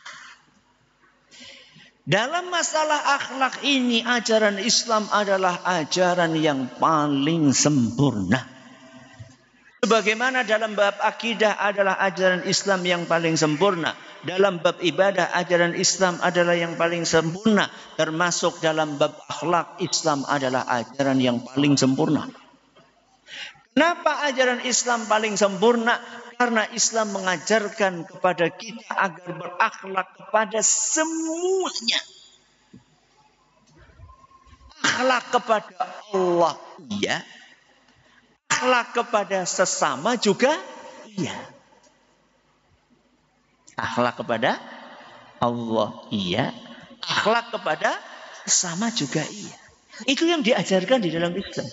Dalam masalah akhlak ini, ajaran Islam adalah ajaran yang paling sempurna. Sebagaimana dalam bab akidah adalah ajaran Islam yang paling sempurna. Dalam bab ibadah, ajaran Islam adalah yang paling sempurna. Termasuk dalam bab akhlak, Islam adalah ajaran yang paling sempurna. Kenapa ajaran Islam paling sempurna? Karena Islam mengajarkan kepada kita agar berakhlak kepada semuanya. Akhlak kepada Allah, iya. Akhlak kepada sesama juga, iya. Akhlak kepada Allah, iya. Akhlak kepada sesama juga, iya. Itu yang diajarkan di dalam Islam.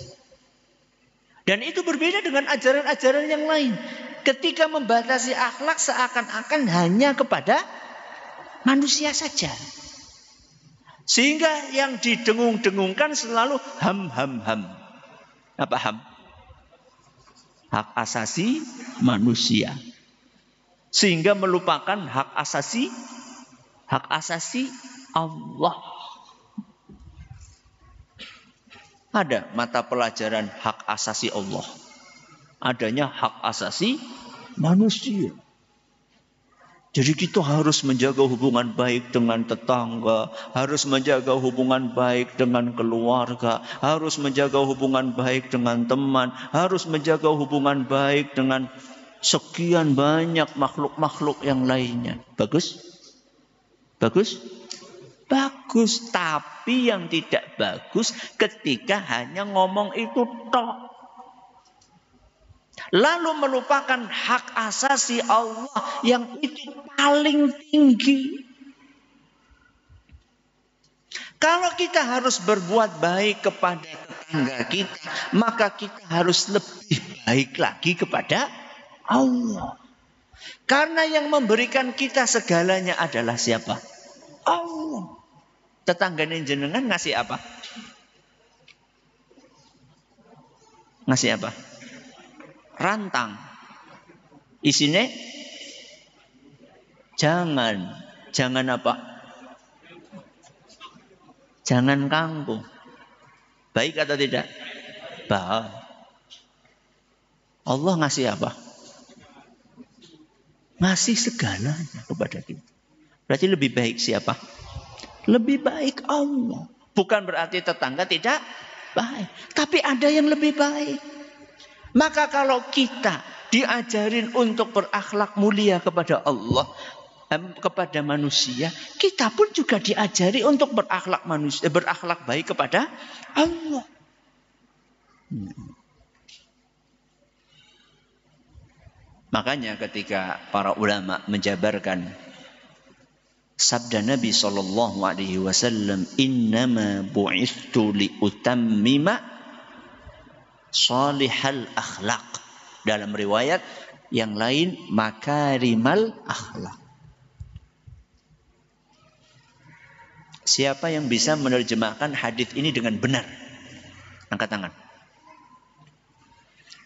Dan itu berbeda dengan ajaran-ajaran yang lain. Ketika membatasi akhlak seakan-akan hanya kepada manusia saja. Sehingga yang didengung-dengungkan selalu ham. Apa ham? Hak asasi manusia. Sehingga melupakan hak asasi Allah. Ada mata pelajaran hak asasi Allah. Adanya hak asasi manusia. Jadi kita harus menjaga hubungan baik dengan tetangga, harus menjaga hubungan baik dengan keluarga, harus menjaga hubungan baik dengan teman, harus menjaga hubungan baik dengan sekian banyak makhluk-makhluk yang lainnya. Bagus? Bagus? Bagus, tapi yang tidak bagus ketika hanya ngomong itu tok. Lalu melupakan hak asasi Allah yang itu paling tinggi. Kalau kita harus berbuat baik kepada tetangga kita, maka kita harus lebih baik lagi kepada Allah. Karena yang memberikan kita segalanya adalah siapa? Allah. Tetangganya jenengan ngasih apa? Ngasih apa? Rantang. Isinya jangan apa? Jangan kangkung. Baik atau tidak? Baik. Allah ngasih apa? Ngasih segalanya kepada kita. Berarti lebih baik siapa? Lebih baik Allah. Bukan berarti tetangga tidak baik. Tapi ada yang lebih baik. Maka kalau kita diajarin untuk berakhlak mulia kepada Allah, kepada manusia, kita pun juga diajari untuk berakhlak baik kepada Allah. Makanya ketika para ulama menjabarkan sabda Nabi SAW, innama bu'ithtu liutammima salihal akhlaq. Dalam riwayat yang lain, makarimal akhlaq. Siapa yang bisa menerjemahkan hadis ini dengan benar? Angkat tangan.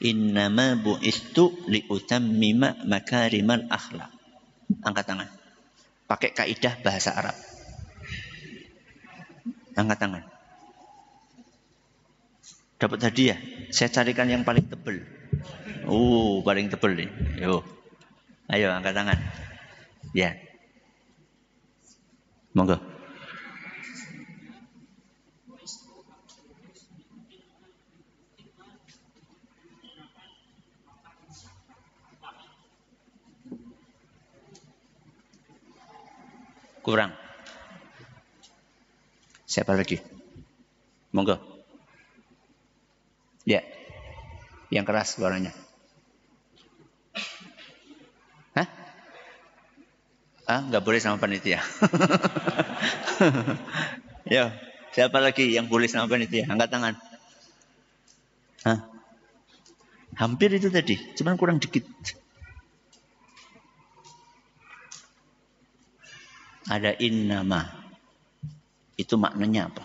Innama bu'ithtu liutammima makarimal akhlaq. Angkat tangan. Pakai kaidah bahasa Arab. Angkat tangan. Dapat hadiah. Saya carikan yang paling tebal. Paling tebal nih. Ayo angkat tangan. Ya. Monggo. Kurang. Siapa lagi? Monggo. Ya. Yang keras suaranya. Hah? Nggak boleh sama panitia. Ya. Siapa lagi yang boleh sama panitia? Angkat tangan. Hah? Hampir itu tadi. Cuman kurang dikit. Ada innama. Itu maknanya apa?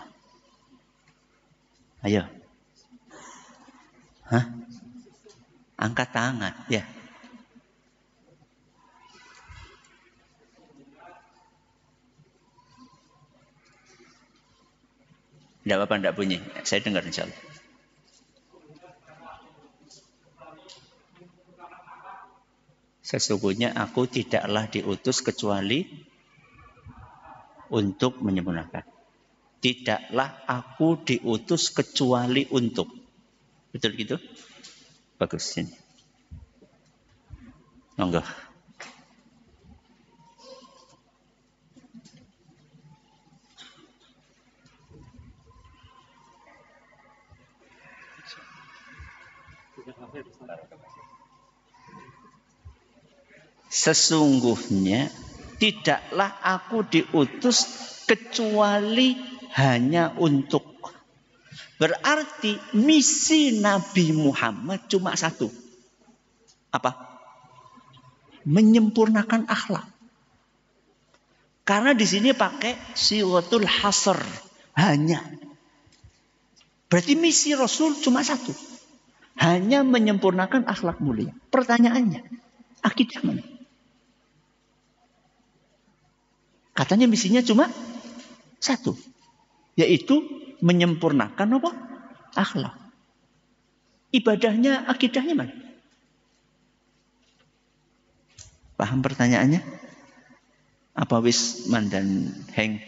Ayo. Hah? Angkat tangan. Ya. Tidak apa-apa, tidak bunyi. Saya dengar insya Allah. Sesungguhnya aku tidaklah diutus kecuali untuk menyempurnakan. Tidaklah aku diutus kecuali untuk. Betul gitu? Bagus ini. Monggo. Sesungguhnya tidaklah aku diutus kecuali hanya untuk. Berarti misi Nabi Muhammad cuma satu. Apa? Menyempurnakan akhlak. Karena di sini pakai siwatul hasr, hanya. Berarti misi Rasul cuma satu. Hanya menyempurnakan akhlak mulia. Pertanyaannya, akidah mana? Katanya misinya cuma satu. Yaitu menyempurnakan apa? Akhlak. Ibadahnya, akidahnya mana? Paham pertanyaannya? Apa Wisman dan Heng?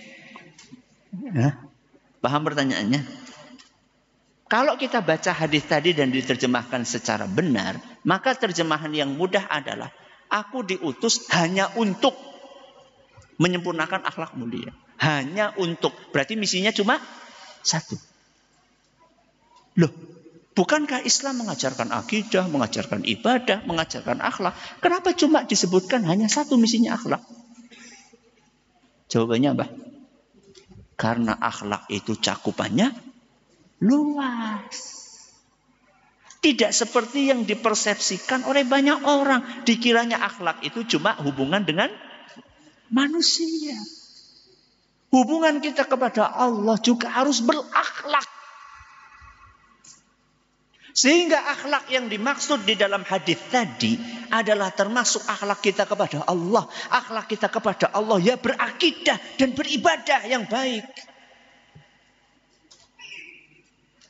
Ya? Paham pertanyaannya? Kalau kita baca hadis tadi dan diterjemahkan secara benar, maka terjemahan yang mudah adalah aku diutus hanya untuk menyempurnakan akhlak mulia. Hanya untuk. Berarti misinya cuma satu. Loh, bukankah Islam mengajarkan akidah, mengajarkan ibadah, mengajarkan akhlak? Kenapa cuma disebutkan hanya satu misinya akhlak? Jawabannya apa? Karena akhlak itu cakupannya luas. Tidak seperti yang dipersepsikan oleh banyak orang. Dikiranya akhlak itu cuma hubungan dengan manusia. Hubungan kita kepada Allah juga harus berakhlak. Sehingga akhlak yang dimaksud di dalam hadis tadi adalah termasuk akhlak kita kepada Allah. Akhlak kita kepada Allah ya berakidah dan beribadah yang baik.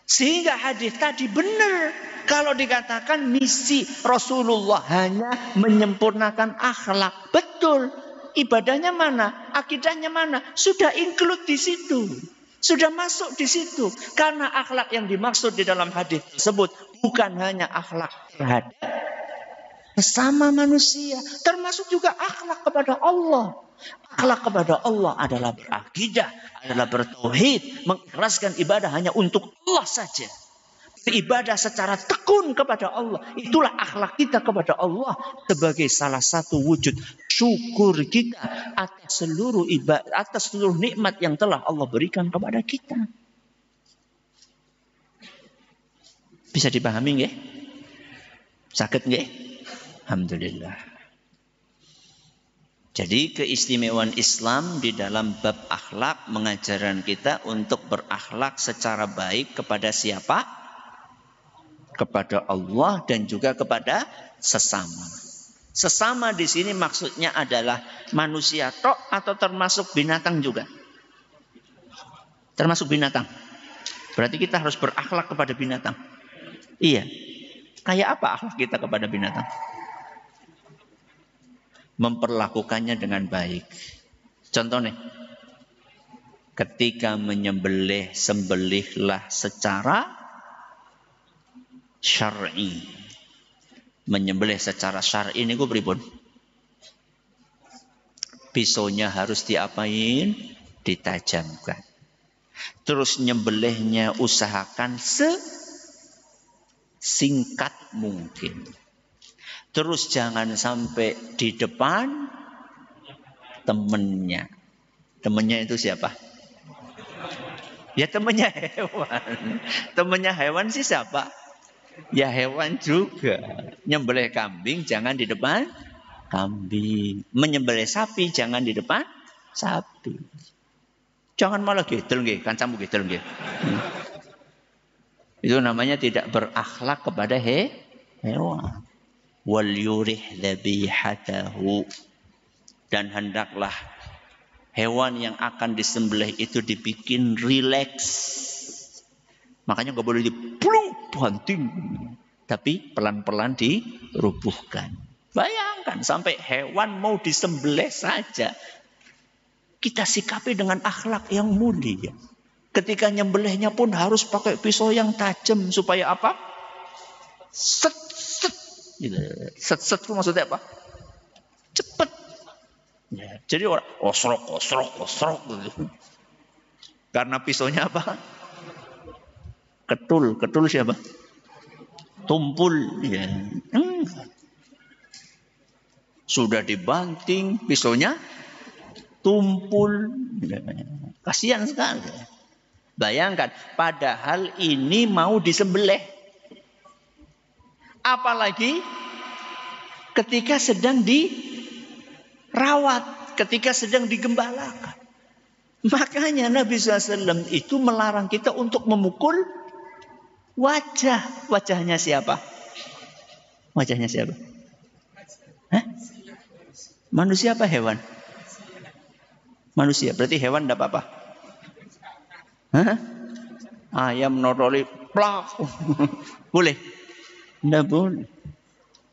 Sehingga hadis tadi benar. Kalau dikatakan misi Rasulullah hanya menyempurnakan akhlak. Betul. Ibadahnya mana? Akidahnya mana? Sudah include di situ. Sudah masuk di situ. Karena akhlak yang dimaksud di dalam hadis tersebut bukan hanya akhlak terhadap Sesama manusia, termasuk juga akhlak kepada Allah. Akhlak kepada Allah adalah berakidah, adalah bertauhid, mengikhlaskan ibadah hanya untuk Allah saja. Beribadah secara tekun kepada Allah. Itulah akhlak kita kepada Allah sebagai salah satu wujud syukur kita atas seluruh ibadah, atas seluruh nikmat yang telah Allah berikan kepada kita. Bisa dipahami nggih? Sakit nggih? Alhamdulillah. Jadi keistimewaan Islam di dalam bab akhlak mengajarkan kita untuk berakhlak secara baik kepada siapa? Kepada Allah dan juga kepada sesama. Sesama di sini maksudnya adalah manusia tok atau termasuk binatang juga? Termasuk binatang. Berarti kita harus berakhlak kepada binatang. Iya. Kayak apa akhlak kita kepada binatang? Memperlakukannya dengan baik. Contohnya, ketika menyembelih, sembelihlah secara syar'i. Menyembelih secara syar'i ini pripun? Pisaunya harus diapain? Ditajamkan. Terus nyembelihnya usahakan sesingkat mungkin. Terus jangan sampai di depan temennya. Temennya itu siapa? Ya temennya hewan. Temennya hewan sih siapa? Ya hewan juga. Nyembelih kambing jangan di depan kambing. Menyembelih sapi jangan di depan sapi. Jangan malah gedel nggih, kancamu gedel nggih. Itu namanya tidak berakhlak kepada hewan. Wal yurih dzabihatahu, dan hendaklah hewan yang akan disembelih itu dibikin rileks. Makanya nggak boleh banting, tapi pelan-pelan dirubuhkan. Bayangkan sampai hewan mau disembelih saja, kita sikapi dengan akhlak yang mulia. Ketika nyembelihnya pun harus pakai pisau yang tajam supaya apa? Set. Set itu maksudnya apa? Cepat. Ya, jadi orang osrok gitu. Karena pisaunya apa? Ketul siapa? Tumpul. Ya. Sudah dibanting, pisaunya tumpul. Ya. Kasihan sekali. Bayangkan, padahal ini mau disembelih. Apalagi ketika sedang dirawat, ketika sedang digembalakan. Makanya Nabi SAW itu melarang kita untuk memukul wajah. Wajahnya siapa? Wajahnya siapa? Hah? Manusia apa hewan? Manusia, berarti hewan tidak apa-apa. Hah? Ayam noroli plak. Boleh? Tidak boleh.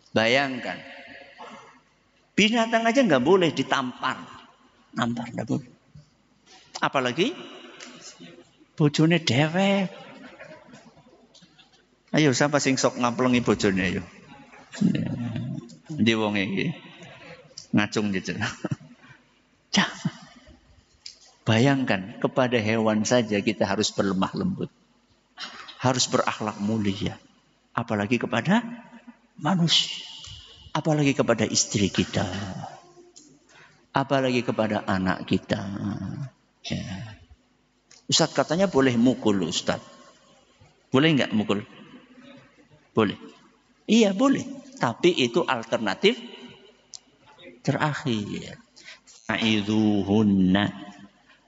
Bayangkan. Binatang aja nggak boleh ditampar. Nampar tidak boleh. Apalagi bojone dewek. Ayo siapa sing sok ngaplengi bojone ayo. Ndi wong iki. Ngacung gitu. Bayangkan, kepada hewan saja kita harus berlemah lembut. Harus berakhlak mulia. Apalagi kepada manusia. Apalagi kepada istri kita. Apalagi kepada anak kita. Ya. Ustaz katanya boleh mukul Ustaz. Boleh enggak mukul? Boleh. Iya boleh. Tapi itu alternatif terakhir. Fa'idhuhunna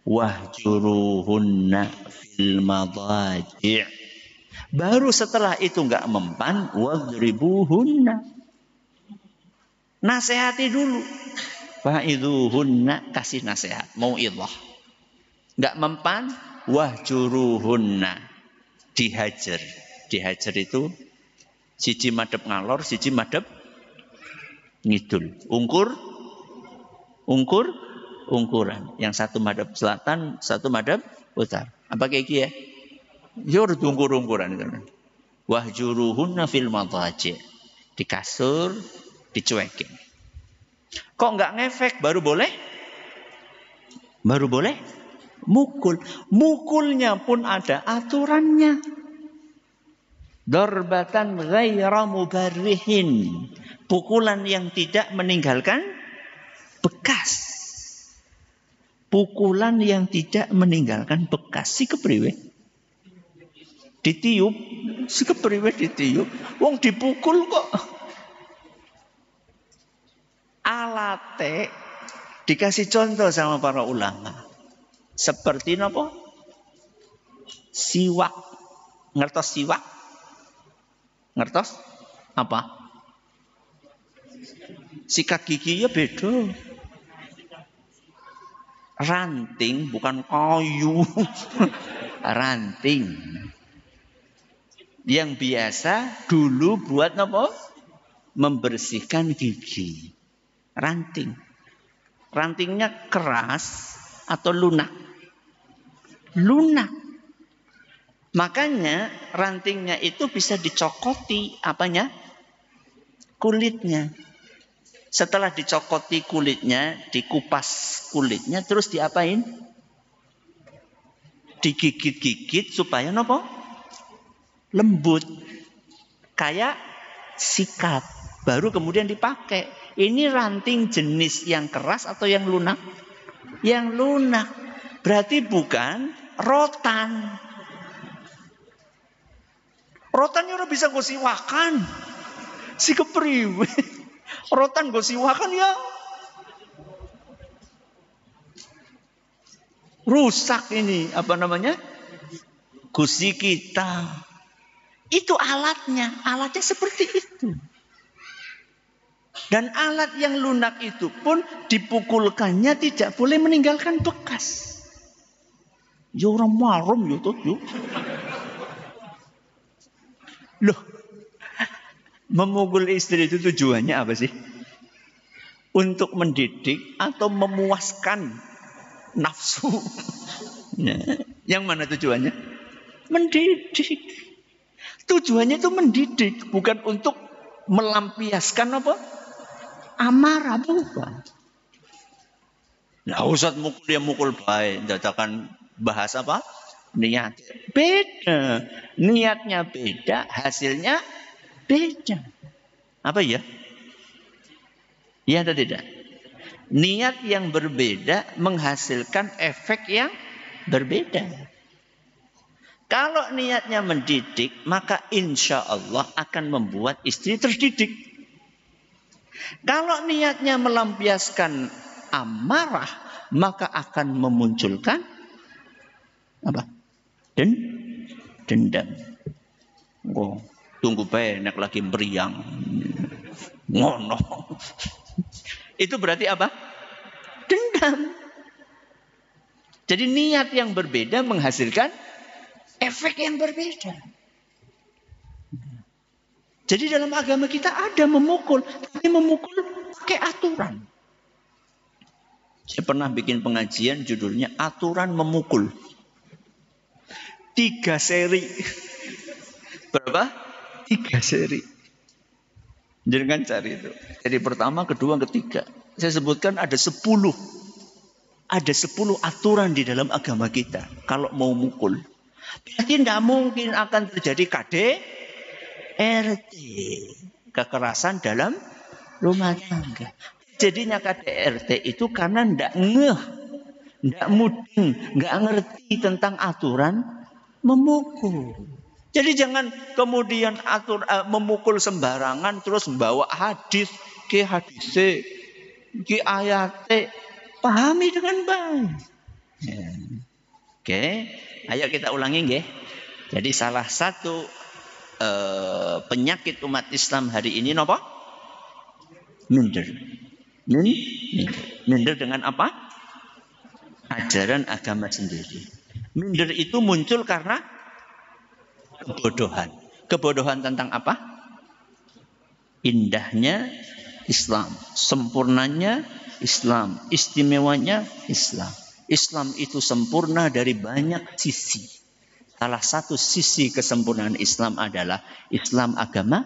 wahjuruhunna fil madaji'. Baru setelah itu enggak mempan, wadribuhunna. Nasihati dulu. Fa'idhuhunna, kasih nasihat, mau'idhah. Enggak mempan, wahjuruhunna. Dihajar. Dihajar itu siji madhep ngalor, siji madhep ngidul. Ungkuran. Yang satu madhep selatan, satu madhep utara. Apa kayak gitu ya? Yur ungkur-ungkuran. Wahjuruhunna fil madaji'. Di kasur dicuekin. Kok nggak ngefek baru boleh? Baru boleh mukul. Mukulnya pun ada aturannya. Darbatan ghaira mubarrihin. Pukulan yang tidak meninggalkan bekas. Pukulan yang tidak meninggalkan bekas. Si kepriwe? Ditiup. Si kepriwe ditiup. Wong dipukul kok. Alate dikasih contoh sama para ulama. Seperti apa? Siwak. Ngertos siwak? Ngertos? Apa? Sikat gigi ya beda. Ranting bukan kayu. Ranting. Yang biasa dulu buat apa? Membersihkan gigi. Ranting. Rantingnya keras atau lunak? Lunak. Makanya rantingnya itu bisa dicokoti apanya? Kulitnya. Setelah dicokoti kulitnya, dikupas kulitnya, terus diapain? Digigit-gigit supaya apa? Lembut. Kayak sikat. Baru kemudian dipakai. Ini ranting jenis yang keras atau yang lunak? Yang lunak. Berarti bukan rotan. Rotannya udah bisa gue siwakan. Si kepriwe. Rotan gue siwakan ya. Rusak ini. Apa namanya? Gusi kita. Itu alatnya. Alatnya seperti itu. Dan alat yang lunak itu pun dipukulkannya tidak boleh meninggalkan bekas. Ya orang marum ya tuh. Loh, memukul istri itu tujuannya apa sih? Untuk mendidik atau memuaskan nafsu? Yang mana tujuannya? Mendidik. Tujuannya itu mendidik, bukan untuk melampiaskan apa? Amarah, bukan. Nah, Ustaz mukul dia mukul baik, dadakan bahas apa? Niat. Beda. Niatnya beda, hasilnya beda. Apa ya? Iya atau tidak? Niat yang berbeda menghasilkan efek yang berbeda. Kalau niatnya mendidik, maka insya Allah akan membuat istri terdidik. Kalau niatnya melampiaskan amarah, maka akan memunculkan apa? Dendam. Oh, tunggu benek lagi meriang. Ngono. Itu berarti apa? Dendam. Jadi niat yang berbeda menghasilkan efek yang berbeda. Jadi dalam agama kita ada memukul, tapi memukul pakai aturan. Saya pernah bikin pengajian judulnya Aturan Memukul. 3 seri. Berapa? 3 seri. Jangan cari itu. Seri pertama, kedua, ketiga. Saya sebutkan ada 10. Ada 10 aturan di dalam agama kita. Kalau mau mukul. Berarti tidak mungkin akan terjadi KDRT. Kekerasan dalam rumah tangga. Jadinya KDRT itu karena tidak tidak mudeng, tidak ngerti tentang aturan memukul. Jadi jangan kemudian memukul sembarangan terus membawa hadis, ke hadise, ke ayate, pahami dengan baik. Ya. Oke, ayo kita ulangi nggih. Jadi salah satu penyakit umat Islam hari ini napa? Minder. Minder dengan apa? Ajaran agama sendiri. Minder itu muncul karena kebodohan. Kebodohan tentang apa? Indahnya Islam, sempurnanya Islam, istimewanya Islam. Islam itu sempurna dari banyak sisi. Salah satu sisi kesempurnaan Islam adalah Islam agama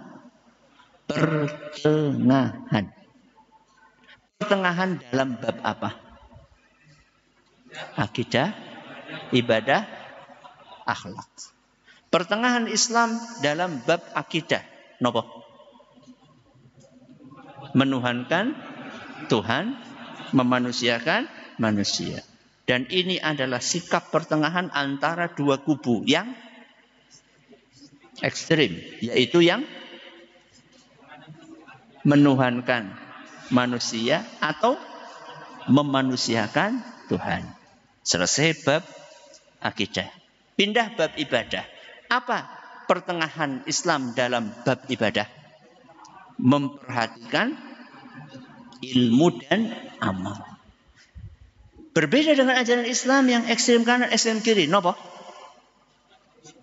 Pertengahan. Pertengahan dalam bab apa? Akidah, ibadah, akhlak. Pertengahan Islam dalam bab akidah. Napa? Menuhankan Tuhan, memanusiakan manusia. Dan ini adalah sikap pertengahan antara dua kubu yang ekstrim, yaitu yang menuhankan manusia atau memanusiakan Tuhan. Selesai bab akidah. Pindah bab ibadah. Apa pertengahan Islam dalam bab ibadah? Memperhatikan ilmu dan amal. Berbeda dengan ajaran Islam yang ekstrem kanan, ekstrem kiri. Napa?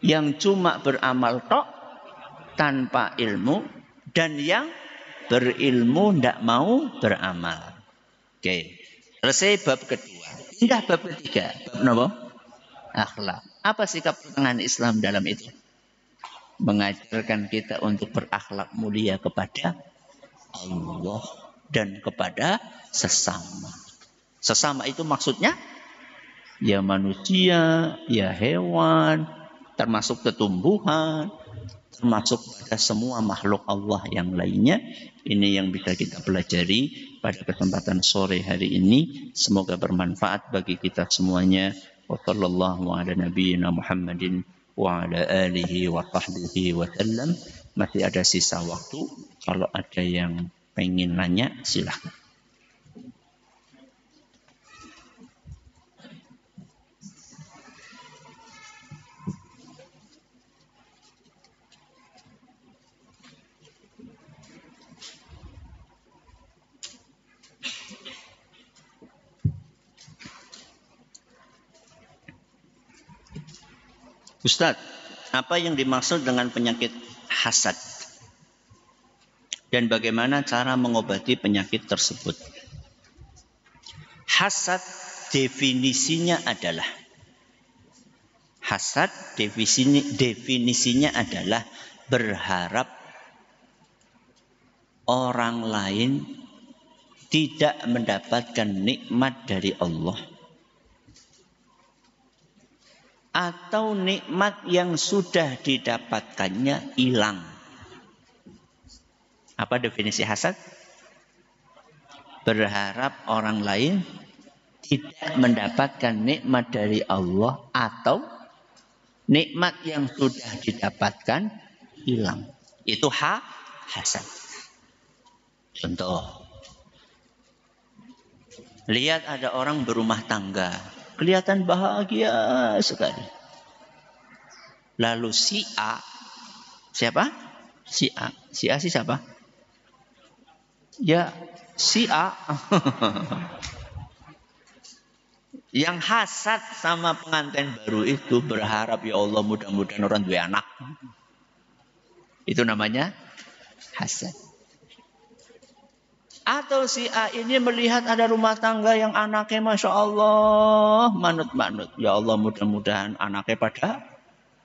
Yang cuma beramal tok tanpa ilmu dan yang berilmu tidak mau beramal. Oke. Selesai bab kedua. Pindah bab ketiga. Bab napa? Akhlak. Apa sikap pertengahan Islam dalam itu? Mengajarkan kita untuk berakhlak mulia kepada Allah dan kepada sesama. Sesama itu maksudnya ya manusia, ya hewan, termasuk tumbuhan, termasuk pada semua makhluk Allah yang lainnya. Ini yang bisa kita pelajari pada kesempatan sore hari ini. Semoga bermanfaat bagi kita semuanya. Wa sallallahu ala nabiyyina Muhammadin wa ala alihi wa sahbihi wa sallam. Masih ada sisa waktu. Kalau ada yang pengen nanya, silahkan. Ustadz, apa yang dimaksud dengan penyakit hasad? Dan bagaimana cara mengobati penyakit tersebut? Hasad definisinya adalah berharap orang lain tidak mendapatkan nikmat dari Allah. Atau nikmat yang sudah didapatkannya hilang. Apa definisi hasad? Berharap orang lain tidak mendapatkan nikmat dari Allah atau nikmat yang sudah didapatkan hilang. Itu hasad. Contoh. Lihat ada orang berumah tangga. Kelihatan bahagia sekali. Lalu si A. Siapa? Si A. Si A siapa? Ya, si A. Yang hasad sama pengantin baru itu berharap, ya Allah mudah-mudahan orang dua anak. Itu namanya hasad. Atau si A ini melihat ada rumah tangga yang anaknya Masya Allah manut-manut. Ya Allah mudah-mudahan anaknya pada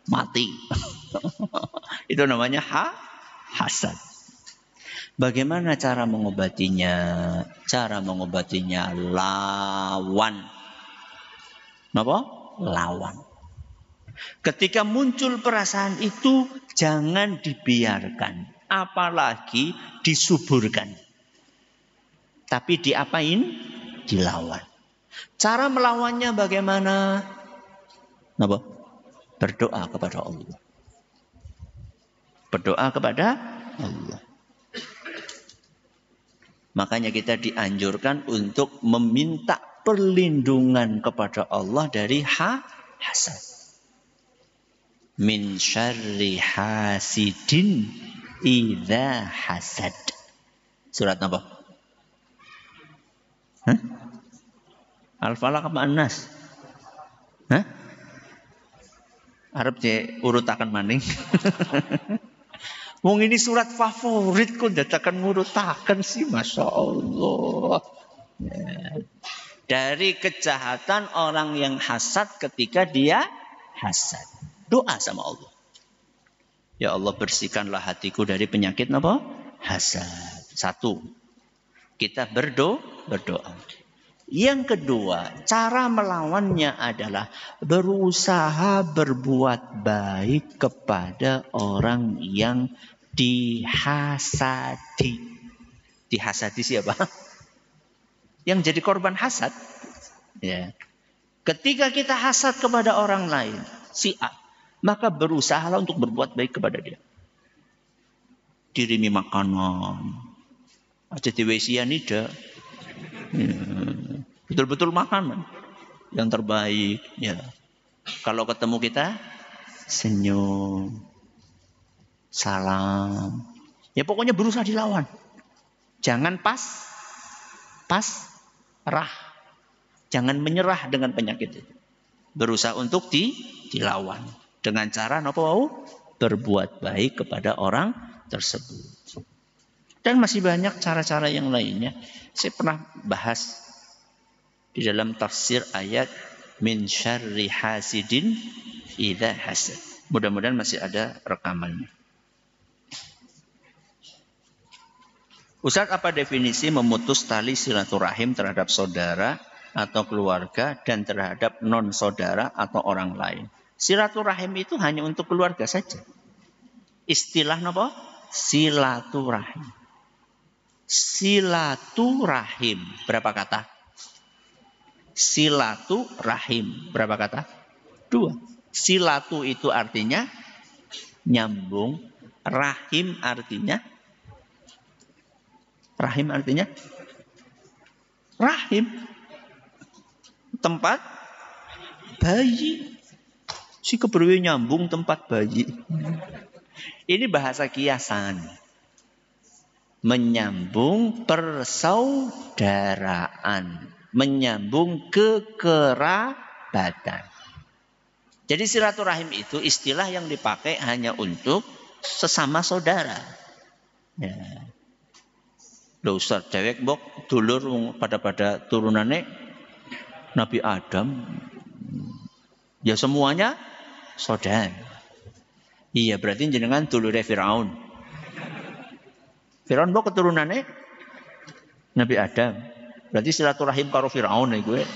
mati. Itu namanya hasad. Bagaimana cara mengobatinya? Cara mengobatinya lawan. Apa? Lawan. Ketika muncul perasaan itu jangan dibiarkan. Apalagi disuburkan. Tapi diapain? Dilawan. Cara melawannya bagaimana? Apa? Berdoa kepada Allah. Berdoa kepada Allah. Makanya kita dianjurkan untuk meminta perlindungan kepada Allah dari hasad. Min syarri hasidin idza hasad. Surat apa? Al-Falaq apa An-Nas? Arab urutakan maning. Wong ini surat favorit kok datakan ngurutakan sih, Masya Allah. Ya. Dari kejahatan orang yang hasad ketika dia hasad. Doa sama Allah. Ya Allah bersihkanlah hatiku dari penyakit apa? hasad. Satu, kita berdoa. Yang kedua, cara melawannya adalah berusaha berbuat baik kepada orang yang dihasadi. Dihasadi siapa? Yang jadi korban hasad. Ya. Ketika kita hasad kepada orang lain, si A, maka berusahalah untuk berbuat baik kepada dia. Dirimi makanan. Ada dewe sianida. Ya. Betul-betul makanan yang terbaik. Ya. Kalau ketemu kita, senyum, salam. Ya pokoknya berusaha dilawan. Jangan pasrah. Jangan menyerah dengan penyakit itu. Berusaha untuk dilawan. Dengan cara berbuat baik kepada orang tersebut. Dan masih banyak cara-cara yang lainnya. Saya pernah bahas di dalam tafsir ayat min syarri hasidin idza hasad. Mudah-mudahan masih ada rekamannya. Ustaz, apa definisi memutus tali silaturahim terhadap saudara atau keluarga dan terhadap non-saudara atau orang lain? Silaturahim itu hanya untuk keluarga saja. Istilah apa? Silaturahim. Silaturahim. Berapa kata? Silaturahim. Berapa kata? 2. Silatu itu artinya nyambung. Rahim artinya rahim. Tempat bayi. Si keberwe nyambung tempat bayi. Ini bahasa kiasan. Menyambung persaudaraan. Menyambung kekerabatan. Jadi silaturahim itu istilah yang dipakai hanya untuk sesama saudara. Ya. Loh Ustaz, dewek mbok dulur pada turunannya Nabi Adam. Ya semuanya saudara. Iya berarti jenengan dulure Firaun. Firaun mbok keturunannya Nabi Adam. Berarti silaturahim karo Firaun ya gue.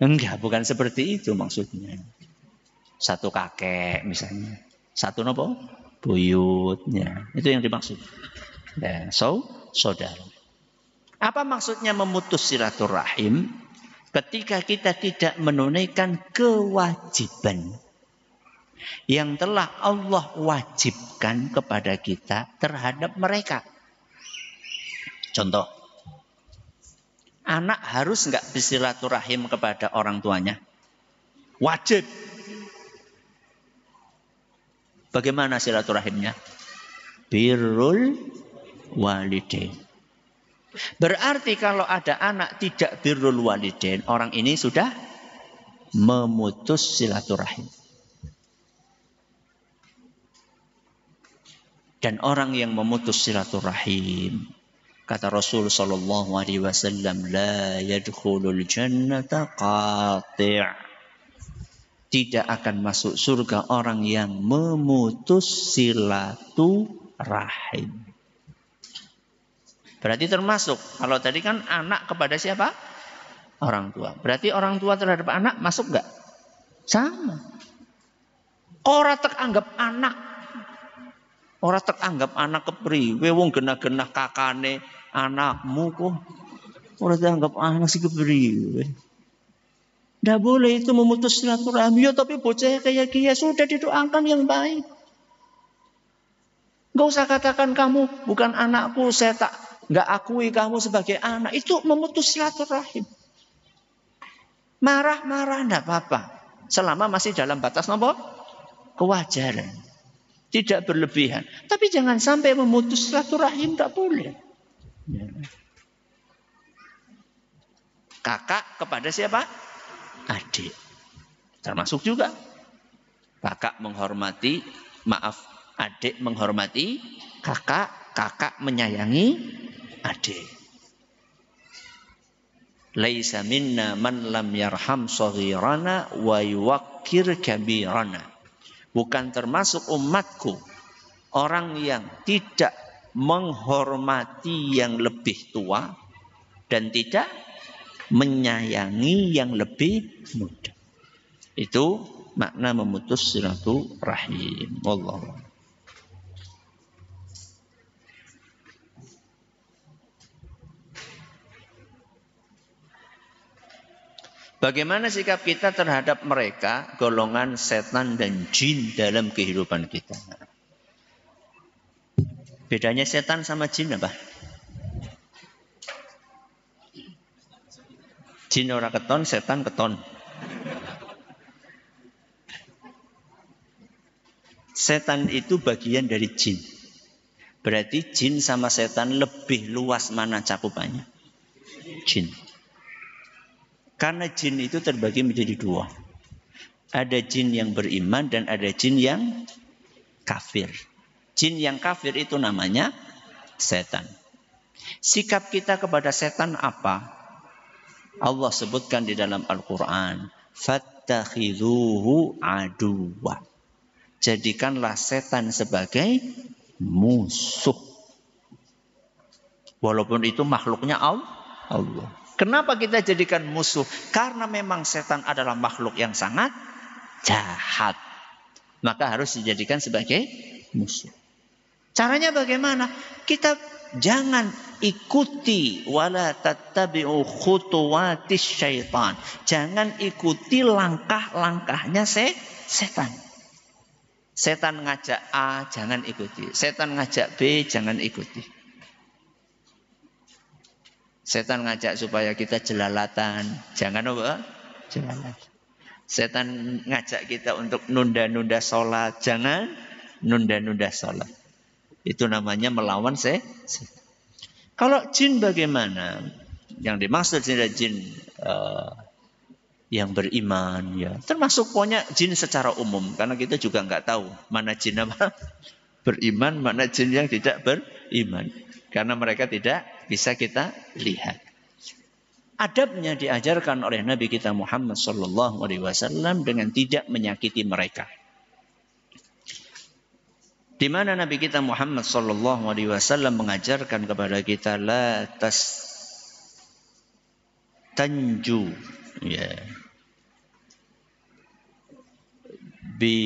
Enggak, bukan seperti itu maksudnya. Satu kakek misalnya. Satu nopo? Buyutnya. Itu yang dimaksud. Ya, saudara. Apa maksudnya memutus silaturahim? Ketika kita tidak menunaikan kewajiban yang telah Allah wajibkan kepada kita terhadap mereka. Contoh. Anak harus enggak bersilaturahim kepada orang tuanya? Wajib. Bagaimana silaturahimnya? Birrul walidain. Berarti kalau ada anak tidak birrul walidain, orang ini sudah memutus silaturahim. Dan orang yang memutus silaturahim, kata Rasul sallallahu alaihi wasallam, la yadkhulul jannata qati'. Tidak akan masuk surga orang yang memutus silaturahim. Berarti termasuk, kalau tadi kan anak kepada siapa? Orang tua. Berarti orang tua terhadap anak masuk enggak? Sama. Ora tek anggap anak. Ora tek anggap anak kepriwe wong genah-genah kakane anakmu kok. Ora dianggap anak sih kepriwe. Tidak boleh itu memutus silaturahmi. Ya, tapi bocah kayak dia sudah didoakan yang baik. Gak usah katakan kamu bukan anakku, saya gak akui kamu sebagai anak. Itu memutus silaturahim. Marah-marah tidak apa-apa. Selama masih dalam batas apa? Kewajaran. Tidak berlebihan. Tapi jangan sampai memutus silaturahim, tidak boleh. Ya. Kakak kepada siapa? Adik. Termasuk juga. Kakak menghormati, adik menghormati kakak, kakak menyayangi adik. Laisa minna man lam yarham saghirana wa yuwaqqir kabirana. Bukan termasuk umatku orang yang tidak menghormati yang lebih tua dan tidak menyayangi yang lebih muda. Itu makna memutus silaturahim. Wallahu. Bagaimana sikap kita terhadap mereka, golongan setan dan jin dalam kehidupan kita? Bedanya setan sama jin apa? Jin ora keton, setan keton. Setan itu bagian dari jin. Berarti jin sama setan lebih luas mana cakupannya? Jin. Karena jin itu terbagi menjadi dua. Ada jin yang beriman dan ada jin yang kafir. Jin yang kafir itu namanya setan. Sikap kita kepada setan apa? Allah sebutkan di dalam Al-Quran. Fattakhidhuhu aduwa. Jadikanlah setan sebagai musuh. Walaupun itu makhluknya Allah. Kenapa kita jadikan musuh? Karena memang setan adalah makhluk yang sangat jahat. Maka harus dijadikan sebagai musuh. Caranya bagaimana? Kita jangan ikuti wala tattabi'u khutuwatis syaitan. Jangan ikuti langkah-langkahnya setan. Setan ngajak A, jangan ikuti. Setan ngajak B, jangan ikuti. Setan ngajak supaya kita jelalatan. Jangan apa? Jelalatan. Setan ngajak kita untuk nunda-nunda sholat. Jangan nunda-nunda sholat. Itu namanya melawan setan. Kalau jin bagaimana? Yang dimaksud jin yang beriman. Ya. Termasuk pokoknya jin secara umum. Karena kita juga nggak tahu mana jin apa beriman, mana jin yang tidak beriman. Karena mereka tidak bisa kita lihat. Adabnya diajarkan oleh Nabi kita Muhammad SAW dengan tidak menyakiti mereka. Di mana Nabi kita Muhammad SAW mengajarkan kepada kita la tanju, ya, bi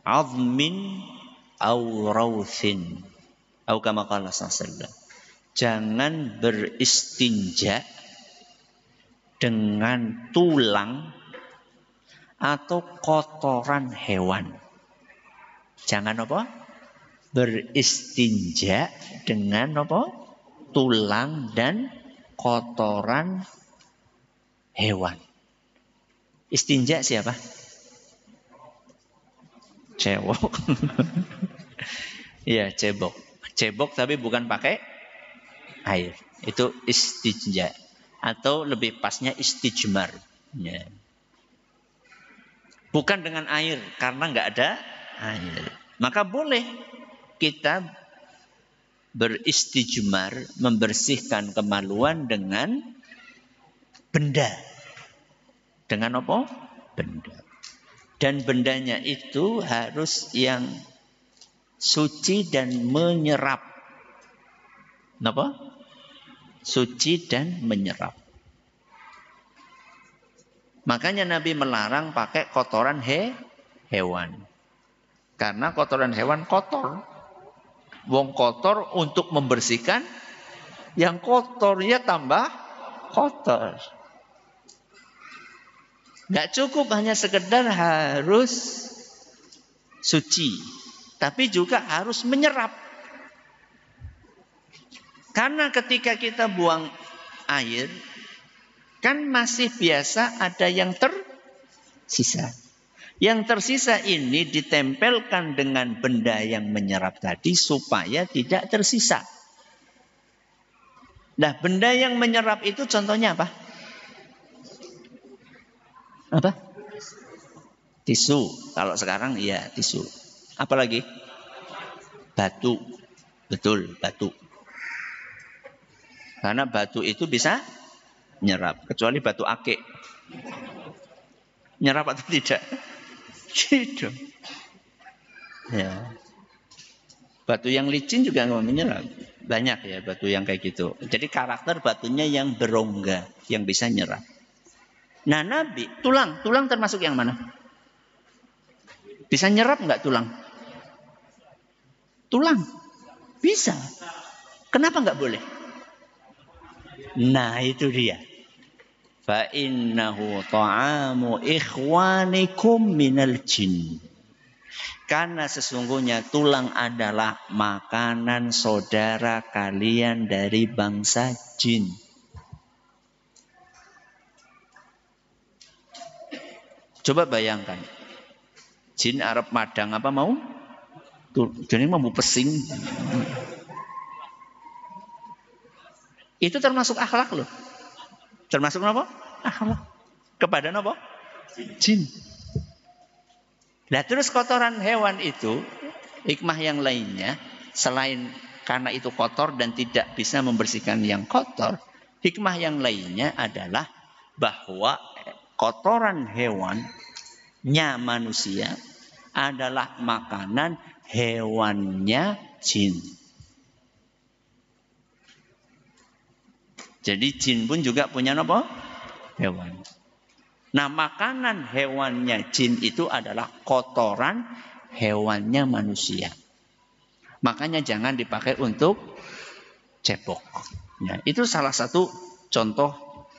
azmin au rauthin au kama qala sallallahu. Jangan beristinja dengan tulang atau kotoran hewan. Jangan apa? Beristinja dengan apa? Tulang dan kotoran hewan. Istinja siapa? Cebok. Iya, cebok. Cebok tapi bukan pakai air. Itu istinja. Atau lebih pasnya istijmar. Ya. Bukan dengan air, karena nggak ada air. Maka boleh kita beristijmar, membersihkan kemaluan dengan benda. Dengan apa? Benda. Dan bendanya itu harus yang suci dan menyerap. Apa? Suci dan menyerap. Makanya Nabi melarang pakai kotoran hewan. Karena kotoran hewan kotor. Wong kotor untuk membersihkan yang kotornya tambah kotor. Nggak cukup hanya sekedar harus suci. Tapi juga harus menyerap. Karena ketika kita buang air, kan masih biasa ada yang tersisa. Yang tersisa ini ditempelkan dengan benda yang menyerap tadi supaya tidak tersisa. Nah, benda yang menyerap itu contohnya apa? Apa? Tisu. Kalau sekarang iya tisu. Apalagi? Batu. Betul, batu. Karena batu itu bisa nyerap. Kecuali batu akik. Nyerap atau tidak? Gitu. Ya. Batu yang licin juga nggak menyerap. Banyak ya batu yang kayak gitu. Jadi karakter batunya yang berongga, yang bisa nyerap. Nah Nabi, tulang termasuk yang mana? Bisa nyerap nggak tulang? Tulang, bisa. Kenapa nggak boleh? Nah itu dia. Fa innahu ta'amu ikhwanikum minal jin. Karena sesungguhnya tulang adalah makanan saudara kalian dari bangsa jin. Coba bayangkan. Jin Arab Madang apa mau? Jadi mau pesing. Itu termasuk akhlak loh. Termasuk apa? Akhlak. Kepada apa? Jin. Nah terus kotoran hewan itu, hikmah yang lainnya, selain karena itu kotor dan tidak bisa membersihkan yang kotor, hikmah yang lainnya adalah bahwa kotoran hewannya manusia adalah makanan hewannya jin. Jadi jin pun juga punya apa? Hewan. Nah makanan hewannya jin itu adalah kotoran hewannya manusia. Makanya jangan dipakai untuk cebok. Ya, itu salah satu contoh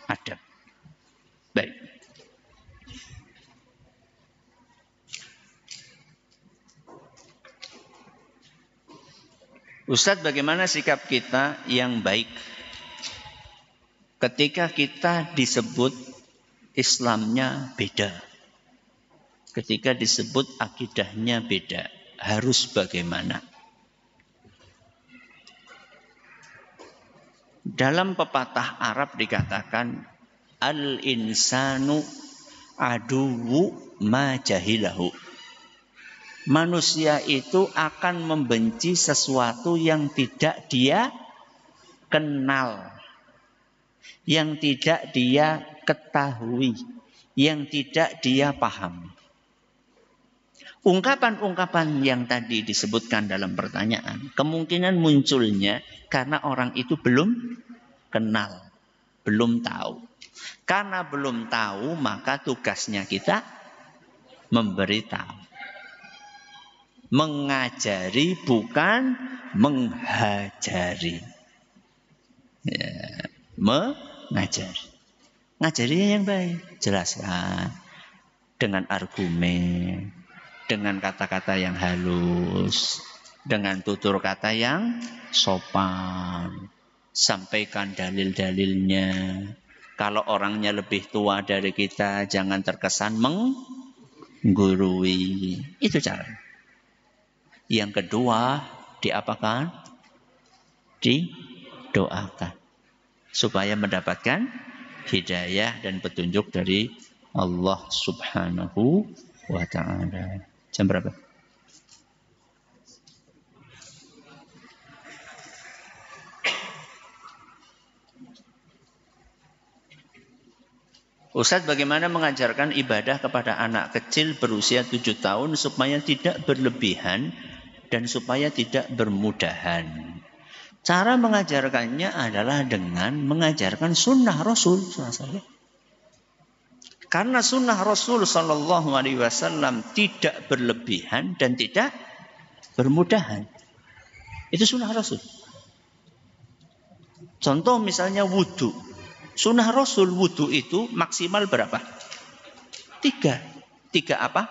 adab. Baik. Ustadz, bagaimana sikap kita yang baik ketika kita disebut Islamnya beda? Ketika disebut akidahnya beda, harus bagaimana? Dalam pepatah Arab dikatakan al-insanu aduwu ma jahilahu. Manusia itu akan membenci sesuatu yang tidak dia kenal, yang tidak dia ketahui, yang tidak dia paham. Ungkapan-ungkapan yang tadi disebutkan dalam pertanyaan kemungkinan munculnya karena orang itu belum kenal, belum tahu. Karena belum tahu maka tugasnya kita memberitahu. Mengajari bukan menghajari. Ya, mengajari. Ngajarinya yang baik, jelaskan dengan argumen, dengan kata-kata yang halus, dengan tutur kata yang sopan. Sampaikan dalil-dalilnya. Kalau orangnya lebih tua dari kita, jangan terkesan menggurui. Itu cara. Yang kedua, diapakan? Didoakan. Supaya mendapatkan hidayah dan petunjuk dari Allah Subhanahu wa ta'ala. Jam berapa? Ustadz, bagaimana mengajarkan ibadah kepada anak kecil berusia 7 tahun supaya tidak berlebihan dan supaya tidak bermudahan? Cara mengajarkannya adalah dengan mengajarkan sunnah Rasul SAW. Karena sunnah Rasul SAW tidak berlebihan dan tidak bermudahan. Itu sunnah Rasul. Contoh misalnya wudhu. Sunnah Rasul wudhu itu maksimal berapa? 3. 3 apa?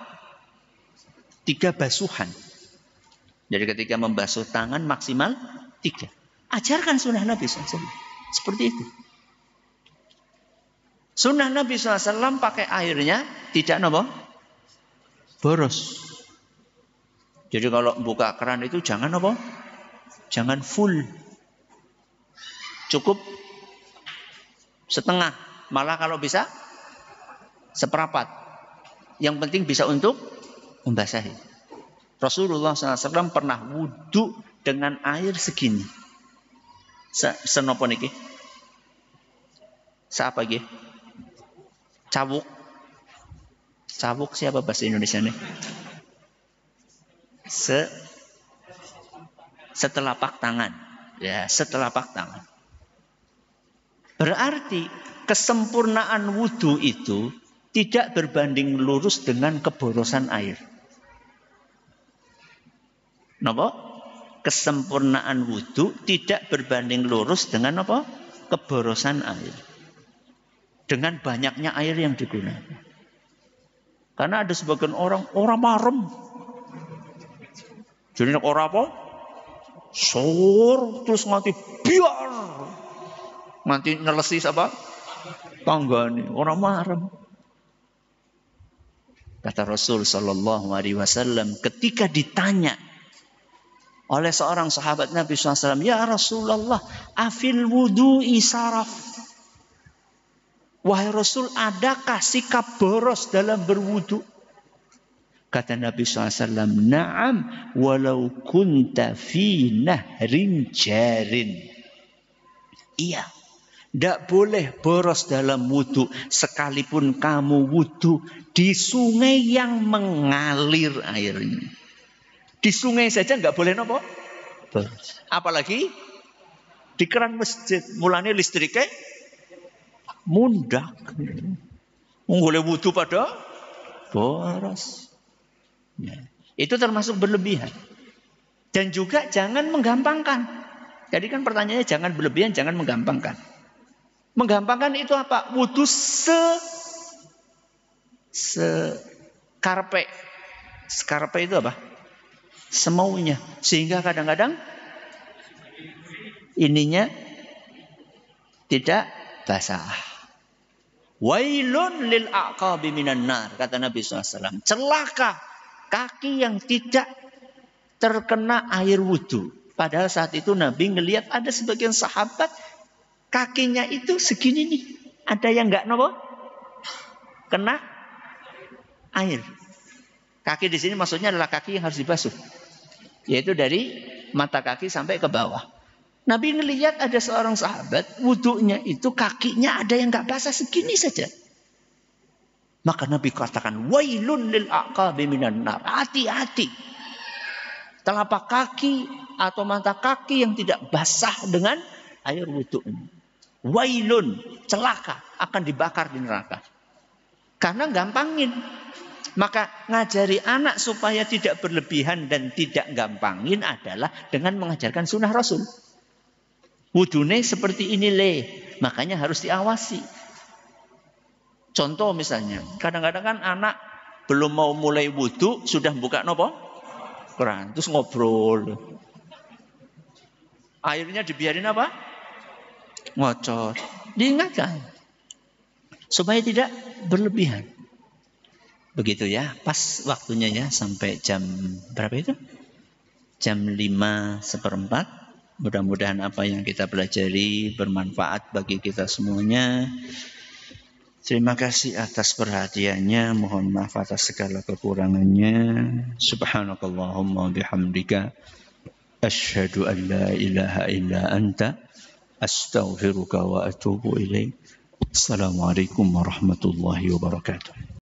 3 basuhan. Jadi ketika membasuh tangan maksimal 3. Ajarkan sunnah Nabi SAW. Seperti itu. Sunnah Nabi SAW pakai airnya tidak apa? Boros. Jadi kalau buka keran itu jangan apa? Jangan full. Cukup setengah. Malah kalau bisa seperempat. Yang penting bisa untuk membasahi. Rasulullah SAW pernah wudhu dengan air segini. Senopo niki? Siapa lagi? Cawuk. Cawuk siapa bahasa Indonesia nih? Setelapak tangan. Ya, setelapak tangan. Berarti kesempurnaan wudu itu tidak berbanding lurus dengan keborosan air. Napa? Kesempurnaan wudu tidak berbanding lurus dengan apa? Keborosan air. Dengan banyaknya air yang digunakan. Karena ada sebagian orang marem. Jadi orang apa? Sur terus nganti biar. Nganti nelesi apa? Tanggane, orang marem. Kata Rasul sallallahu alaihi wasallam ketika ditanya oleh seorang sahabat Nabi SAW, ya Rasulullah, afil wudu'i saraf. Wahai Rasul, adakah sikap boros dalam berwudu? Kata Nabi SAW, na'am, walau kunta fi nahrin jarin. Iya, tidak boleh boros dalam wudu, sekalipun kamu wudu di sungai yang mengalir airnya. Di sungai saja nggak boleh nopo. Apalagi di keran masjid. Mulanya listriknya mundak. Boleh wudu pada boros. Ya. Itu termasuk berlebihan. Dan juga jangan menggampangkan. Jadi kan pertanyaannya jangan berlebihan, jangan menggampangkan. Menggampangkan itu apa? Wudu sekarpe. Skarpe itu apa? Semaunya. Sehingga kadang-kadang ininya tidak basah. Wailun lil aqabi minan nar. Kata Nabi SAW. Celaka kaki yang tidak terkena air wudu. Padahal saat itu Nabi ngelihat ada sebagian sahabat kakinya itu segini nih. Ada yang enggak nopo? Kena air. Kaki di sini maksudnya adalah kaki yang harus dibasuh. Yaitu dari mata kaki sampai ke bawah. Nabi ngelihat ada seorang sahabat, wudunya itu kakinya ada yang enggak basah segini saja. Maka Nabi katakan, wailun lil aqabi minan nar. Hati-hati. Telapak kaki atau mata kaki yang tidak basah dengan air wudu. Wailun, celaka, akan dibakar di neraka. Karena gampangin. Maka ngajari anak supaya tidak berlebihan dan tidak gampangin adalah dengan mengajarkan sunnah Rasul. Wudune seperti ini makanya harus diawasi. Contoh misalnya, kadang-kadang kan anak belum mau mulai wudu sudah buka nopo? Keran, terus ngobrol. Airnya dibiarin apa? Ngocor. Diingatkan supaya tidak berlebihan. Begitu ya, pas waktunya ya sampai jam berapa itu? Jam 5:15. Mudah-mudahan apa yang kita pelajari bermanfaat bagi kita semuanya. Terima kasih atas perhatiannya. Mohon maaf atas segala kekurangannya. Subhanakallahumma bihamdika. Asyhadu an la ilaha illa anta. Astaghfiruka wa atubu ilaik. Assalamualaikum warahmatullahi wabarakatuh.